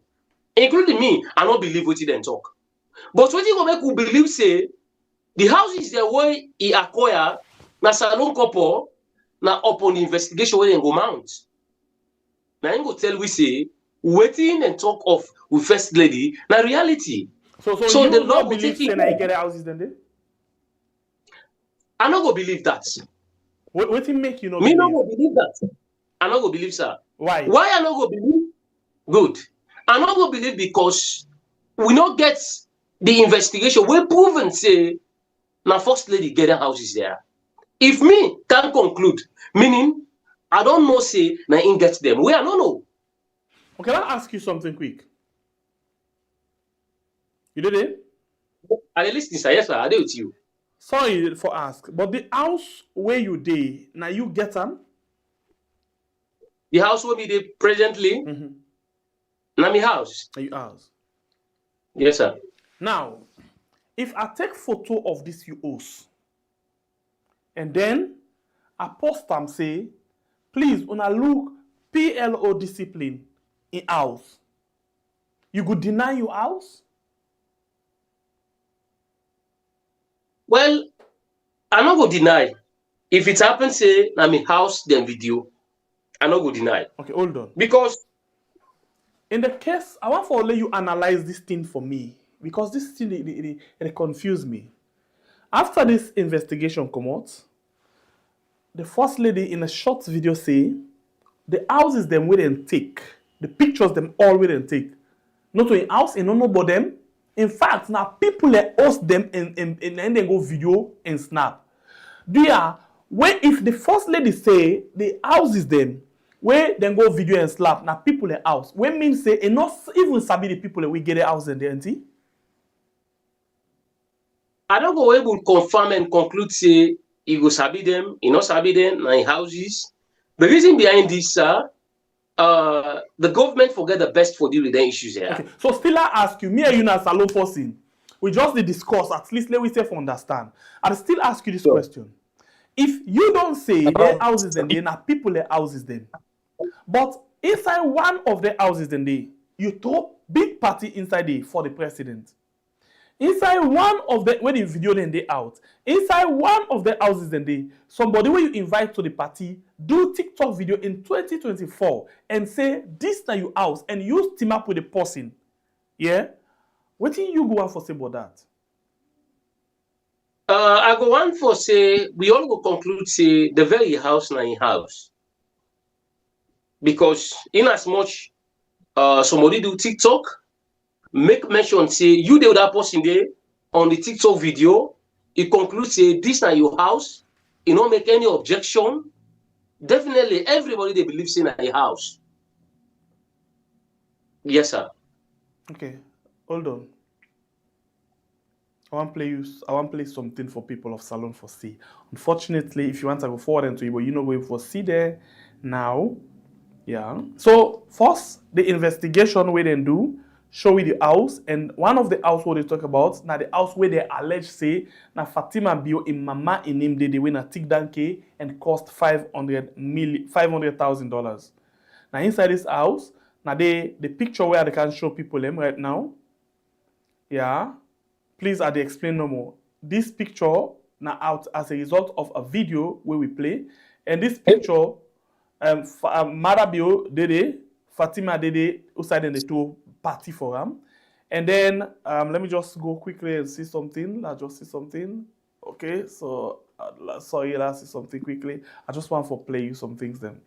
Including me, I don't believe what he then talk. But what you go make who believe say the house is the way he acquire na Salon Couple na upon the investigation where they go mount. Now you go tell we say waiting and talk of with first lady na reality. So the you law don't will believe take it. say get houses then they? I not go believe that. What make you not Me believe? not go believe that. I not go believe, sir. Why? Why I not go believe? Good. I not go believe because we not get the investigation. We proven say na first lady getting houses there. If me can conclude, meaning I don't know say na in get them. We I don't know. Okay, I'll ask you something quick. You did it? I dey listen, sir. Yes, sir. I dey with you. Sorry for ask, but the house where you dey, now you get them? The house where me dey presently, na me house. Now you house. Yes, sir. Now, if I take photo of this you house, and then I post them say, please, when I look PLO discipline in house, you could deny your house? Well, I not go deny. If it happens, say na me house then video, I not go deny. Okay, hold on. Because In the case, I want to let you analyze this thing for me because this thing it confused me. After this investigation come out, the first lady in a short video say the houses them we didn't take, the pictures them all we didn't take. Not to in house and no about them. In fact, now people let host them and then they go video and snap. Where if the first lady say the houses them where then go video and slap now people in house. When means say enough even sabi the people that we get a house in the NT. I don't go able to confirm and conclude say he go sabi them, he not sabi them, na in houses. The reason behind this, sir, the government forget the best for deal with the issues here. Okay. So still I ask you, me and you as a low person, we just the discuss, at least let we say for understand. I still ask you this question. If you don't say their houses then they na people their houses then, but inside one of the houses then they you throw big party inside there for the president. Inside one of the when the video then they out, inside one of the houses then they somebody when you invite to the party do TikTok video in 2024 and say this na your house and use team up with the person. Yeah, what think you go on for say about that? I go on for say we all go conclude say the very house na in house. Because in as much somebody do TikTok, make mention say you the other person there on the TikTok video, it concludes say this na your house, you don't make any objection. Definitely everybody they believe say na your house. Yes, sir. Okay, hold on. I want to play something for people of Salon for C. Unfortunately, if you want to go forward into it, but you know where for C there now. Yeah. So first, the investigation we then do show you the house, and one of the house what they talk about now the house where they allege say na Fatima bio in mama in him they win a tick down K and cost $500,000. Now inside this house, Now the picture where they can show people them right now. Yeah. Please I dey explain no more. This picture now out as a result of a video where we play. And this picture Marabio Dede, Fatima Dede, outside in the two party for them. And then let me just go quickly and see something. I just see something. Okay, so sorry, let's see something quickly. I just want to play you some things then.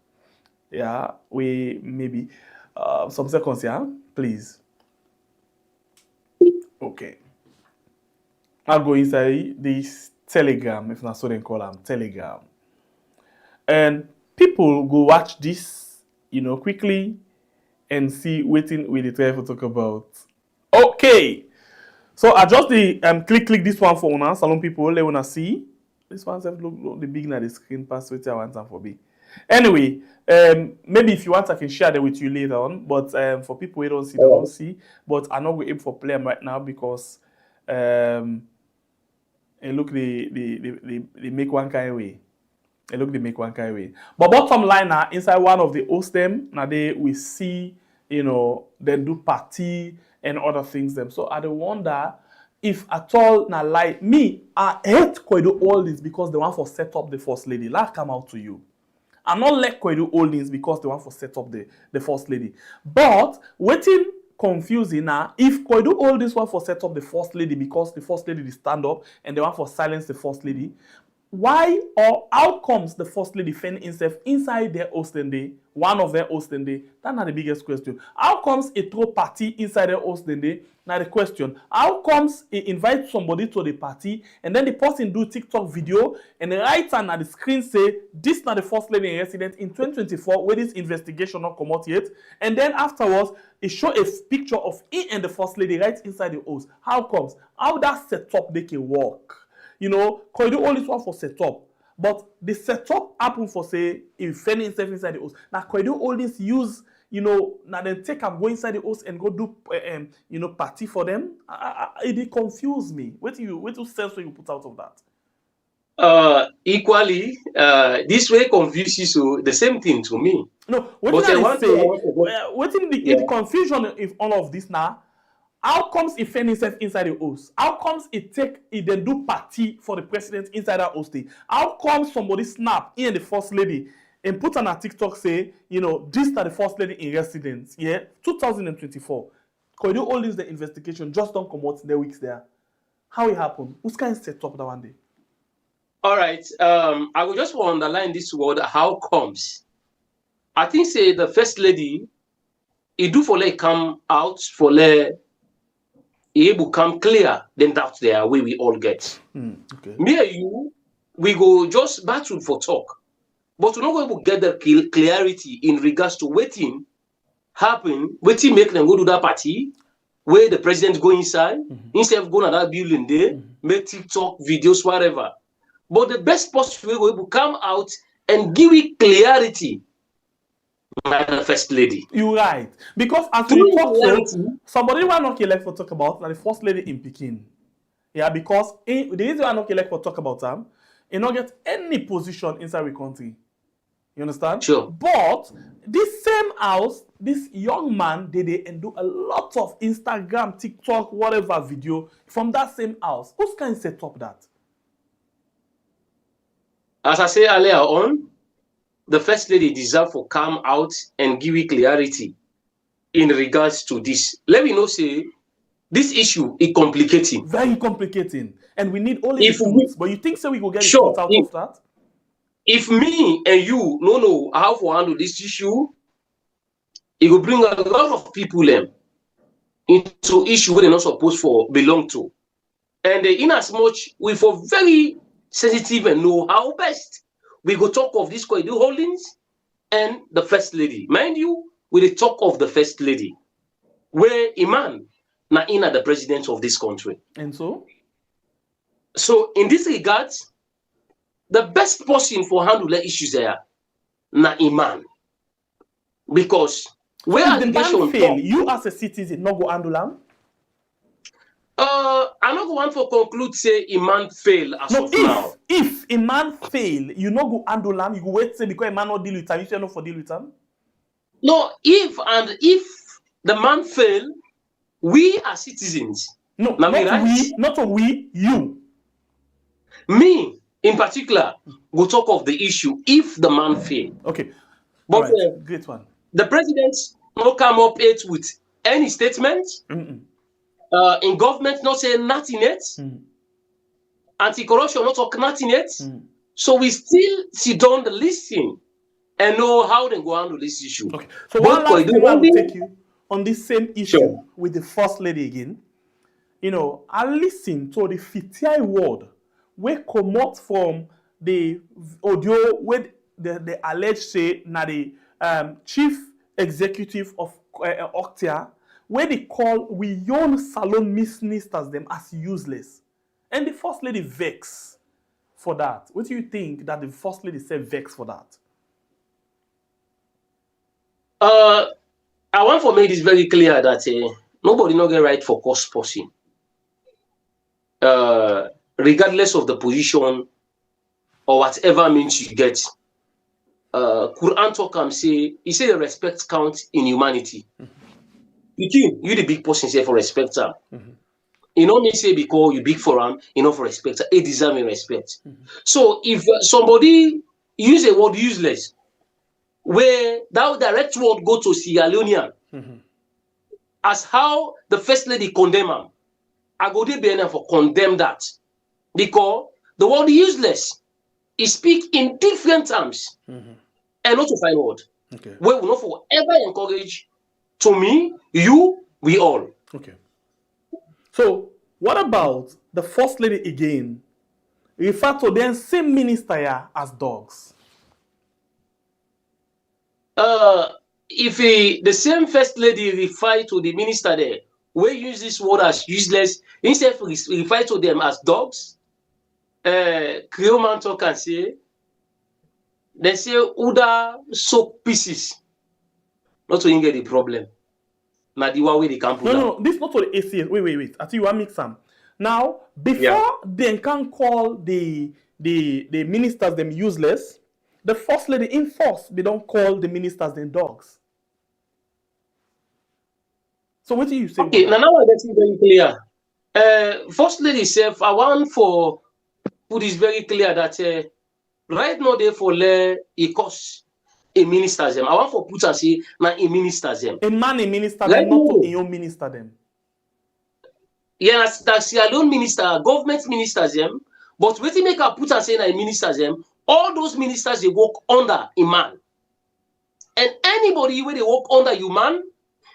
Yeah, we maybe some seconds, yeah, please. Okay. I'll go inside this Telegram, if not so they call them Telegram. And people go watch this, quickly and see waiting with the try to talk about. Okay. So I just click this one for una. Salon people, let una see. This one look the big na the screen pass what I want them for be. Anyway, maybe if you want, I can share them with you later on. But for people who don't see, they don't see. But I'm not going aim for play them right now because and look they make one kind of way. And look they make one kind of way. But bottom line now, inside one of the host them, now they we see, they do party and other things them. So I wonder if at all now like me, I hate Koidu all this because they want to set up the first lady. Like come out to you. I'm not like Koidu all this because they want to set up the first lady. But waiting confusing now, if Koidu all this one for set up the first lady because the first lady is stand up and they want for silence the first lady, why or how comes the first lady find himself inside their hosting day, one of their hosting day? That's not the biggest question. How comes a throw party inside their hosting day? Now the question. How comes he invite somebody to the party and then the person do TikTok video and the right hand at the screen say this not the first lady in residence in 2024 where this investigation not come out yet, and then afterwards it show a picture of he and the first lady right inside the host. How comes? How that setup they can work? Koidu all this one for setup, but the setup happen for say if finding himself inside the host. Now Koidu all this use, now then take and go inside the host and go do party for them. It confuse me. What do sense when you put out of that? Equally, this way confuses you. The same thing to me. No, what did I say? What in the confusion if all of this now? How comes he find himself inside the host? How comes he then do party for the president inside that host? How comes somebody snap in the first lady and put on a TikTok say, this is the first lady in residence, 2024. Koidu all this the investigation just don't come out the weeks there. How it happened? Who's kind of set up that one day? All right. I will just want to underline this word, how comes. I think say the first lady, he do for let come out for let it will come clear, then that's the way we all get. Okay. Me and you, we go just battle for talk. But we're not going to get the clarity in regards to waiting happen, waiting make them go to that party, where the president go inside, instead of going to that building there, make TikTok videos, whatever. But the best possible way will come out and give it clarity. The first lady. You're right. Because as we talk so, somebody will not elect for talk about the first lady in Peking. Yeah, because the reason why not elect for talk about them, he not get any position inside the country. You understand? Sure. But this same house, this young man did and do a lot of Instagram, TikTok, whatever video from that same house. Who's can set up that? As I said earlier on, the first lady deserve to come out and give it clarity in regards to this. Let me know say this issue is complicating. Very complicating. And we need only the truth. But you think so we will get the truth out of that? If me and you know how to handle this issue, it will bring a lot of people into issue where they're not supposed to belong to. And in as much we for very sensitive and know how best we go talk of this Koidu holdings and the first lady. Mind you, we will talk of the first lady, where Iman na ina the president of this country. And so? So in this regard, the best person for handle the issues there, na Iman. Because where if the man fail, you as a citizen not go handle them? I'm not going to conclude say Iman fail as of now. If a man fail, you not go handle them, you go wait say because a man not deal with them, you say not for deal with them? No, if the man fail, we are citizens. No, Now, not right? we, not we, you. Me, in particular, will talk of the issue if the man fail. Okay. But All right. Great one. the president not come up yet with any statement. In government, not say nothing yet. Anti-corruption, not talk nothing yet. So we still sit down the listen and know how they go handle this issue. Okay. So Both one last Koidu thing I will Holding- take you on this same issue Sure. with the first lady again. You know, I listen to the FTI word where come out from the audio where the alleged say na the chief executive of Octia, where they call we young salon ministers them as useless. And the first lady vex for that. What do you think that the first lady said vex for that? I want to make this very clear that nobody not get right for cost person. Regardless of the position or whatever means you get. Quran talk and say, he say the respect counts in humanity. You the big person say for respect her. You know me say because you big for him, you know for respect her. It deserves respect. So if somebody use a word useless, where that direct word go to Sierra Leonean, as how the first lady condemn him, I go to BNN for condemn that. Because the word useless, it speak in different terms and not to find word. Okay. We will not forever encourage to me, you, we all. Okay. So what about the first lady again? Refer to them same minister here as dogs. If the same first lady refer to the minister there, we use this word as useless, instead of refer to them as dogs, Creole man talk and say, they say Uda soap pieces. Not to get the problem. Now the one way they can put No, this is not for the ACS. Wait. I think you want to mix some. Now, before they can call the ministers them useless, the first lady enforce they don't call the ministers them dogs. So what do you say? Okay, now I get it very clear. First lady self, I want for put this very clear that right now they for le cost a minister them. I want for put and say now a minister them. A man a minister Like them, not no. to a young minister them. Yeah, that's your own minister, government ministers them. But what make a put and say na a minister them, all those ministers they work under a man. And anybody where they work under you man,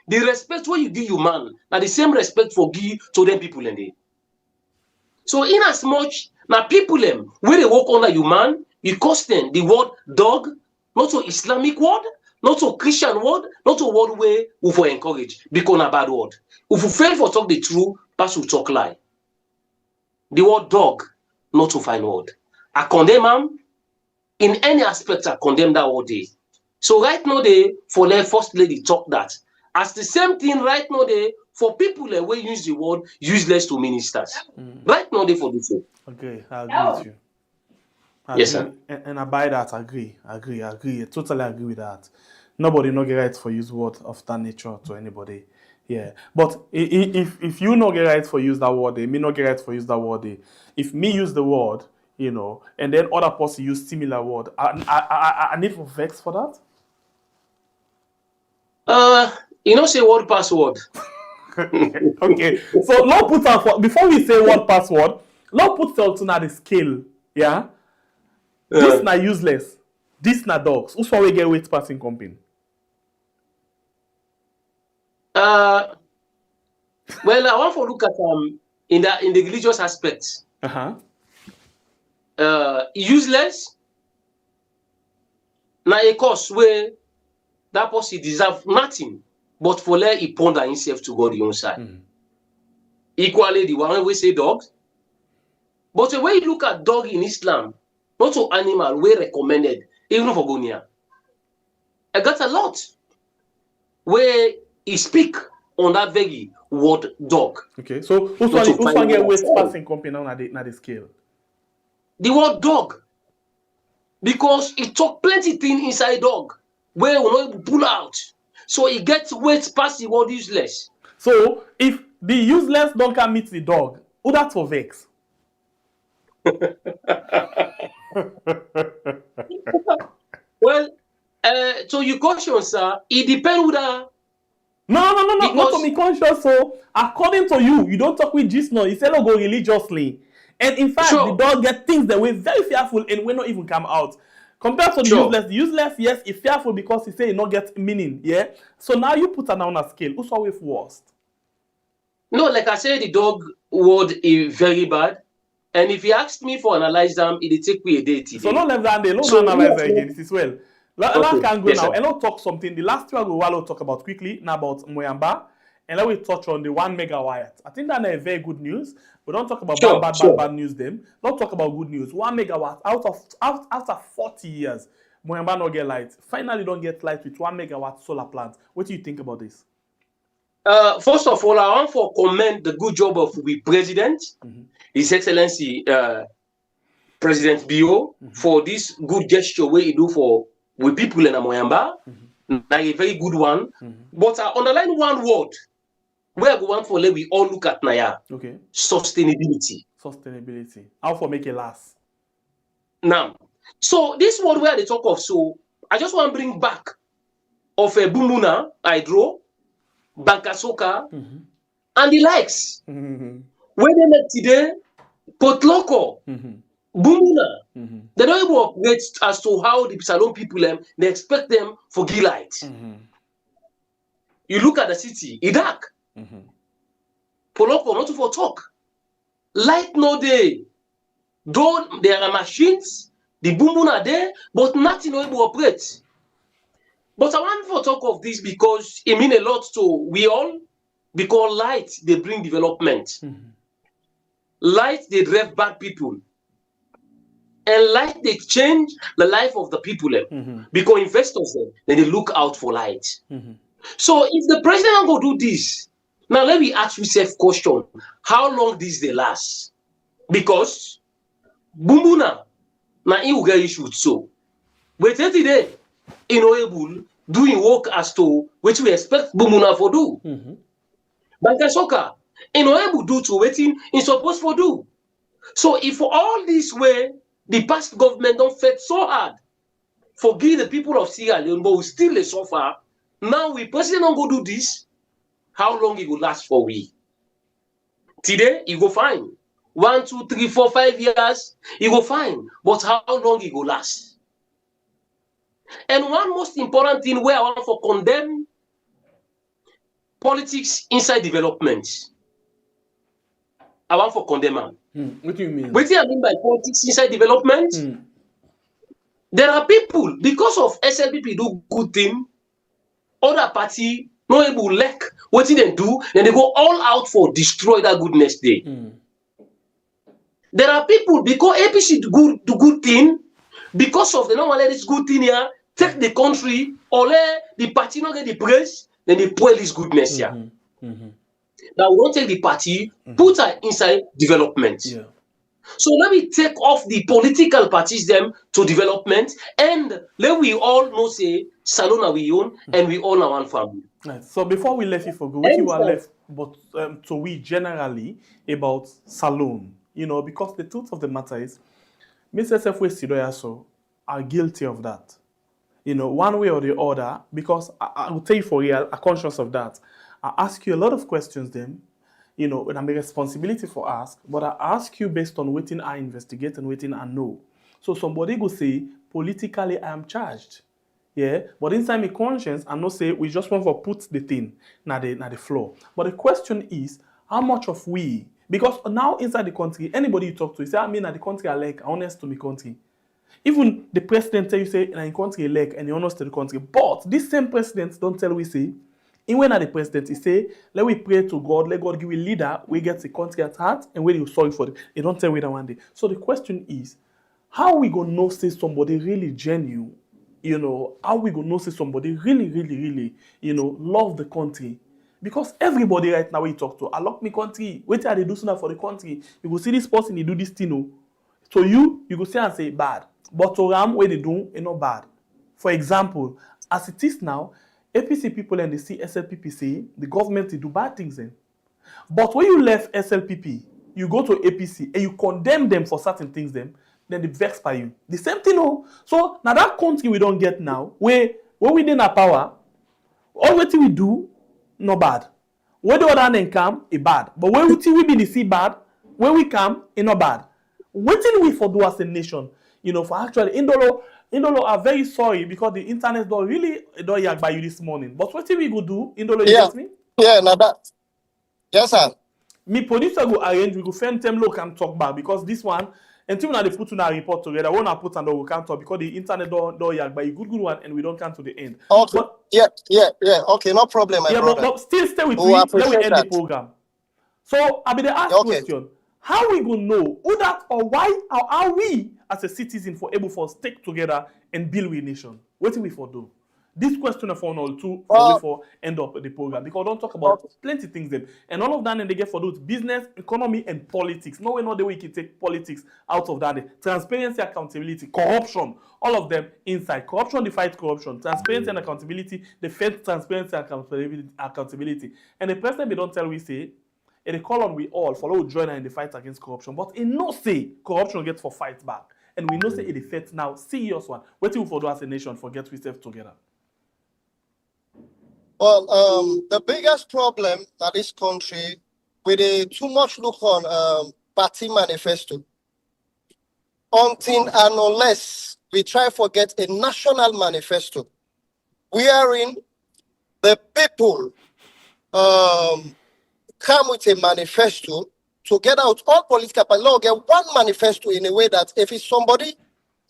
the respect what you give you man, now the same respect for give to them people and they. So in as much now people them where they work under you man, you cost them the word dog, not to Islamic word, not to Christian word, not to word way we for encourage, because a bad word. If you fail for talk the truth, pass will talk lie. The word dog, not to find word. I condemn them in any aspect. I condemn that word day. So right now they for their first lady talk that. As the same thing right now they for people that will use the word useless to ministers. Right now they for this. Okay, I agree with you. Yes, sir. And I buy that. I agree. I totally agree with that. Nobody no get right for use word of that nature to anybody. Yeah. But if you no get right for use that word, me no get right for use that word. If me use the word, you know, and then other person use similar word, I need to vex for that. You know say word password. Okay. So now put out for before we say word password, now put out to the scale. Yeah. This na useless. This na dogs. Who's why we get weight passing company? Well, I want to look at in the religious aspect. Useless. Now a cause where that person deserve nothing, but for let he ponder himself to God the own side. Equally, the one we say dog. But when you look at dog in Islam, not to animal, we recommended, even for Gonia. I got a lot where he speak on that very word dog. Okay, so who's one get weight passing company now na the scale? The word dog. Because it talk plenty thing inside dog where we not pull out. So it gets weight past the word useless. So if the useless dog can meet the dog, who that for vex? Well, so your question, sir, it depends whether No, not to because be conscious. So according to you, you don't talk with Jesus. No, you say no go religiously. And in fact, the sure, dog get things that were very fearful and will not even come out. Compared to sure. the useless, yes, it's fearful because he say it not get meaning. Yeah. So now you put an on a scale. Who's always worst? No, like I said, the dog word is very bad. And if you asked me for analyze them, it'll take me a day today. So no left that day, no So analyze that again. This is well. Last okay, can go yes, now. sir. And I'll talk something. The last two I will talk about quickly now about Moyamba. And let we touch on the 1 megawatt. I think that's a very good news. We don't talk about Sure, bad news them. Don't talk about good news. 1 megawatt after 40 years, Moyamba not get light. Finally don't get light with 1 megawatt solar plant. What do you think about this? First of all, I want to commend the good job of the president, His Excellency President Bio, for this good gesture where he do for with people in Moyamba. Like a very good one. But I underline one word where I want for let we all look at Naya. Okay. Sustainability. Sustainability. How for make it last? Now, so this word where they talk of, so I just want to bring back of a Bumuna, Hydro, Bankasoka, and the likes. When they met today, Potloko, Bumuna, they don't even operate as to how the Salon people they expect them for light. You look at the city, it's dark. Poloko, not for talk. Light no day. Though there are machines, the Bumuna there, but nothing able to operate. But I want to talk of this because it means a lot to we all, because light, they bring development. Light, they drive bad people. And light, they change the life of the people. Because investors, then they look out for light. So if the president will do this, now let me ask yourself question, how long this they last? Because Bumbuna, now he will get issued so. But today, able doing work as to which we expect Bumuna for do. Bankasoka, able do to waiting in supposed for do. So if all this way, the past government don't fight so hard for give the people of Sierra Leone, but we still suffer. Now we president don't go do this. How long it will last for we? Today, it go fine. 1, 2, 3, 4, 5 years, it go fine. But how long it go last? And one most important thing where I want to condemn politics inside development. I want to condemn them. What do you mean? What do I mean by politics inside development? There are people, because of SLPP do good thing, other party not able to lack what they do, then they go all out for destroy that goodness day. There are people, because APC do good thing, because of the no let this good thing here, take the country, or let the party not get the praise, then they spoil this goodness here. Now we don't take the party, put her inside development. Yeah. So let me take off the political parties them to development, and let we all know say Salona we own and we own our one family. Right. So before we let you forgo, what you are left, but to we generally about Salone, because the truth of the matter is, Mr. Sefwe Sidoyaso are guilty of that. One way or the other, because I will tell you for real, I'm conscious of that. I ask you a lot of questions then, and I'm a responsibility for ask, but I ask you based on waiting I investigate and waiting I know. So somebody go say, politically I am charged. Yeah, but inside my conscience, I not say we just want to put the thing na the floor. But the question is, how much of we, because now inside the country, anybody you talk to, you say, I mean, at the country I like, honest to my country. Even the president tell you say, in the country I like, and you're honest to the country. But this same president don't tell we say, in when at the president, he say, let we pray to God, let God give a leader, we get the country at heart, and we will sorry for it. He don't tell we that one day. So the question is, how we gonna know say somebody really genuine? How we gonna know say somebody really, love the country? Because everybody right now we talk to, I love my country. Wait till they do something for the country. You go see this person, he do this thing. So you go see and say bad. But to Ram, where they do, it's not bad. For example, as it is now, APC people and they see SLPP say the government they do bad things then. But when you left SLPP, you go to APC and you condemn them for certain things then they vex by you. The same thing, no. So now that country we don't get now, where when we didn't have power, all what we do, no bad. When the other then come, it bad. But when we be the see bad, when we come, it not bad. What did we for do as a nation? You know, for actually Indolo are very sorry because the internet don't really don't yak by you this morning. But what we go do, Indolo, you get me? Yeah, now that. Yes, sir. Me producer go arrange, we go find them look and talk back because this one, until now they put in a report together, one I put and we can't talk because the internet don't yak by a good one and we don't come to the end. Okay. But, Yeah. Okay, no problem, my brother. But still stay with We me. Let appreciate me end that. the program. So I be the ask Okay. question: how we gonna know who that or why or are we as a citizen for able for stick together and build a nation? What do we for do? This question for all two for end up the program because I don't talk about plenty things them and all of that and they get for those business, economy and politics. No way, not the way we can take politics out of that. Transparency, accountability, corruption, all of them inside. Corruption, they fight corruption. Transparency and accountability, they fight transparency and accountability. And the person they don't tell we say, and they call on we all follow join in the fight against corruption. But in no say corruption gets for fight back. And we know say it affects now serious one. What do we for do as a nation for get we self together? Well, the biggest problem that this country, with a too much look on party manifesto, until and unless we try to get a national manifesto, wherein the people come with a manifesto to get out all political parties, get one manifesto in a way that if it's somebody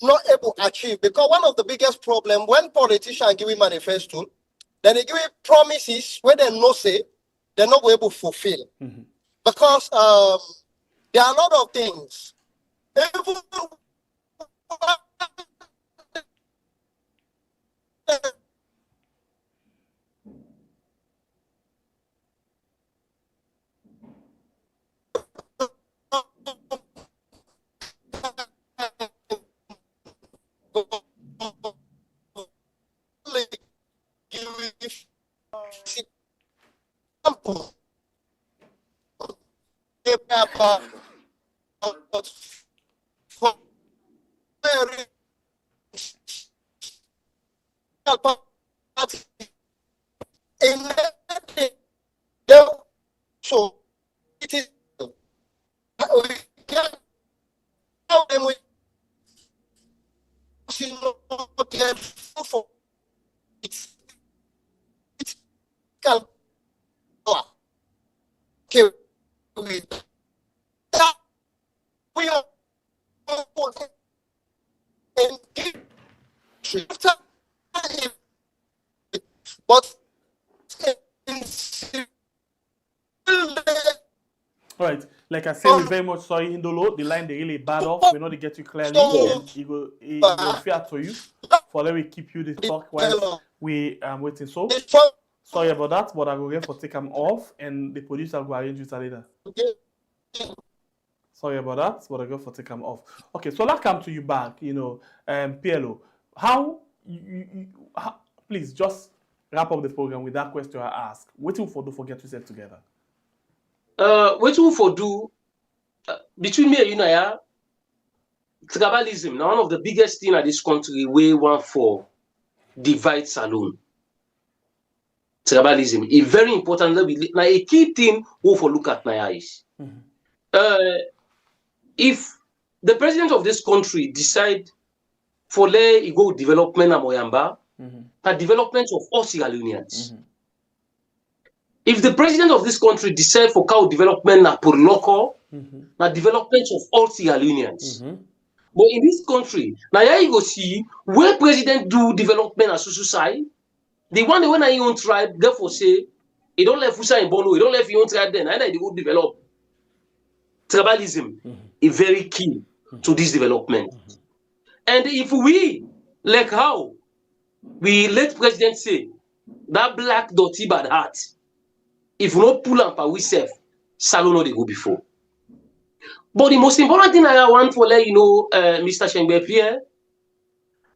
not able to achieve, because one of the biggest problems when politicians give a manifesto, then they give you promises where they no say they're not able to fulfill. Mm-hmm. Because there are a lot of things. Even so it is we can tell them we get for it's okay we are but All right, like I said, we're very much sorry, Indolo. The line they really bad off. We're not to get you clearly, and it go fair to you. For let me keep you the talk while we waiting. So sorry about that, but I will get for take them off, and the producer will arrange it later. Sorry about that, but I go for take them off. Okay, so let's come to you back. You know, PLO, how please just wrap up the program with that question I asked. What do you for do for get yourself together? What we for do between me and you now, tribalism. Now, one of the biggest thing in this country we want for divide alone. Tribalism is very important. Now, a key thing we for look at my eyes. Mm-hmm. If the president of this country decide for let go development of Moyamba, mm-hmm. a development of all Sierra Leoneans. Mm-hmm. If the president of this country decide for cow development na por local, mm-hmm. na development of all Sierra Leoneans. Mm-hmm. But in this country, now you go see where president do development as society, the one when I own tribe, therefore say, he don't let Fusa in Bono, he don't let your own tribe then, either they go develop. Tribalism mm-hmm. is very key mm-hmm. to this development. Mm-hmm. And if we, like how we let president say, that black dirty bad heart, if we not pull up by ourselves, salon no they go before. But the most important thing I want to let you know, Mr. Shengbe Pierre,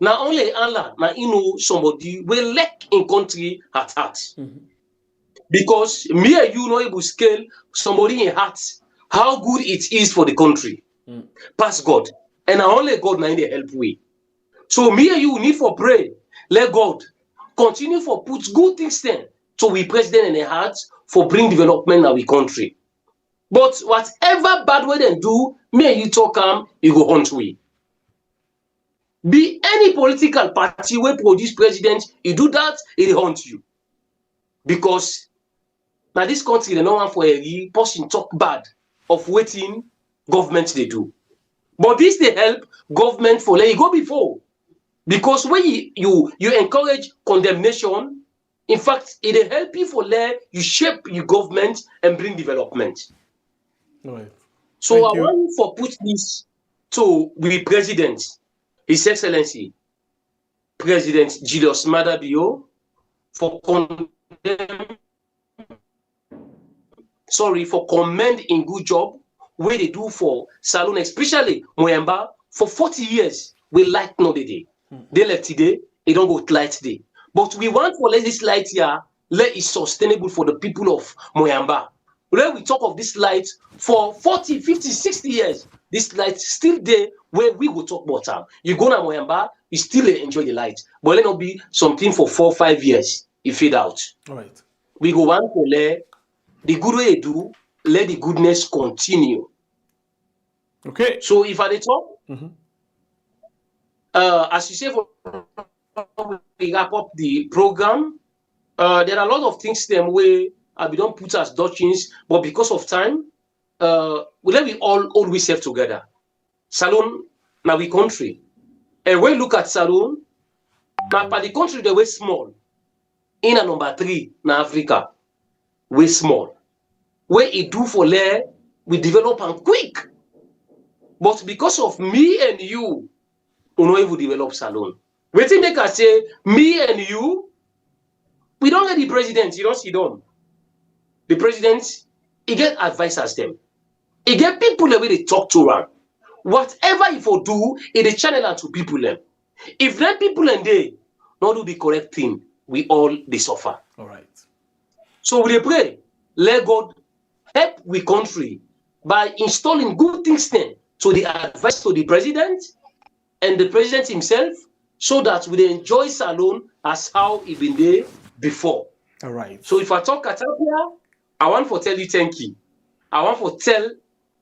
Now only Allah, now you know somebody will lack in country at heart. Because me and you know able scale somebody in heart how good it is for the country. Past God. And now only God now in the help way. So me and you need for pray. Let God continue for put good things then to we president in the heart for bring development in our country. But whatever bad way they do, me and you talk you go hunt way. Be any political party wey produce president, you do that, it hunt you. Because now this country, they no want for a person talk bad of waiting government they do. But this they help government for let you go before. Because when you encourage condemnation, in fact, it help you for let you shape your government and bring development. Right. So Thank I you. want for put this to the president, His Excellency, President Julius Maada Bio, for commend in good job where they do for Salone, especially Moyamba, for 40 years. We light no day. They left today, they don't go light today. But we want for let this light here, let it sustainable for the people of Moyamba. When we talk of this light for 40, 50, 60 years, this light still there where we go talk about time. You go to Moyamba, you still enjoy the light. But let not be something for 4 or 5 years, it fade out. All right. We go want to let the good way you do, let the goodness continue. Okay. So if I dey talk, as you say, for we wrap up the program, there are a lot of things them where we don't put as Dutchins, but because of time, we all always have together. Salone, now we country. And when we look at Salone, now by the country they were small. In a number 3 na Africa, we small. Where it do for there, we develop and quick. But because of me and you, we don't even develop Salone. Wetin make I say me and you, we don't get the president, you don't see them. The president, he get advisors them. He get people that they talk to around. Whatever he for do, he dey channel am to people them. If them people and they not do the correct thing, we all they suffer. All right. So we dey pray, let God help we country by installing good things then to the advice to the president and the president himself, so that we dey enjoy Salone as how he been there before. All right. So if I talk Katapia, I want to tell you thank you. I want to tell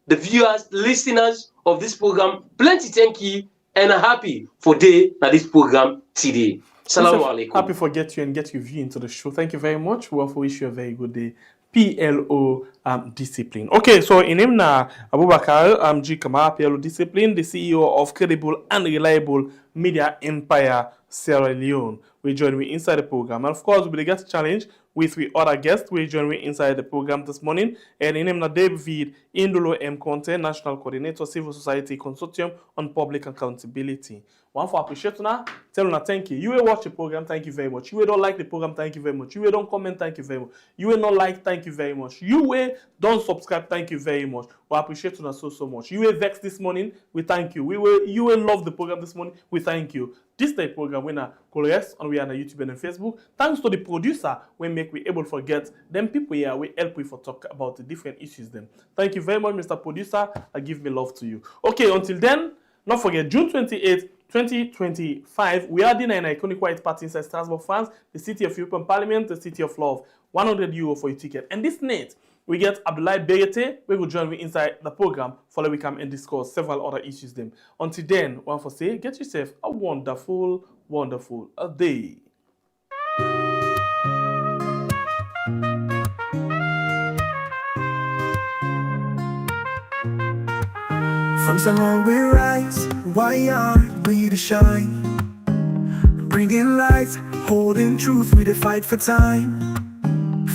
the viewers, listeners of this program, plenty thank you, and I'm happy for day that this program today. Salamu alaikum. Happy for get you and get your view into the show. Thank you very much. We also wish you a very good day. PLO discipline. Okay, so in him now, Abubakar G. Kamara, PLO discipline, the CEO of credible and reliable media empire Sierra Leone. We join me inside the program. And of course, we get challenge with we other guests. We join me inside the program this morning. And in him now, David Indolo M. Conte, National Coordinator, Civil Society Consortium on Public Accountability. One for appreciate now, tell you thank you. You will watch the program, thank you very much. You will don't like the program, thank you very much. You will don't comment, thank you very much. You will not like, thank you very much. You will don't subscribe, thank you very much. We appreciate you so much. You will vex this morning, we thank you. You will love the program this morning, we thank you. This type program we na Colores and we are on YouTube and on Facebook. Thanks to the producer, we make we able to forget them people here. We help we for talk about the different issues them. Thank you very much, Mr. Producer. I give me love to you. Okay, until then, don't forget June 28th, 2025, we are dinner in an iconic white party inside Strasbourg, France, the city of European Parliament, the city of love. €100 for your ticket. And this night, we get Abdoulaye Berete, we will join me inside the program, follow we come and discuss several other issues them. Until then, one for say, get yourself a wonderful, wonderful day. From Salone we rise, why aren't we to shine? Bringing light, holding truth, we to fight for time.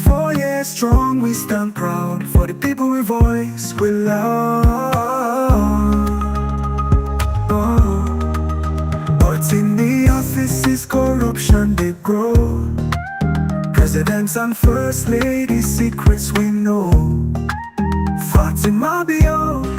4 years strong, we stand proud. For the people we voice, we love. But in the offices, corruption they grow. Presidents and first ladies, secrets we know. Fatima Bio.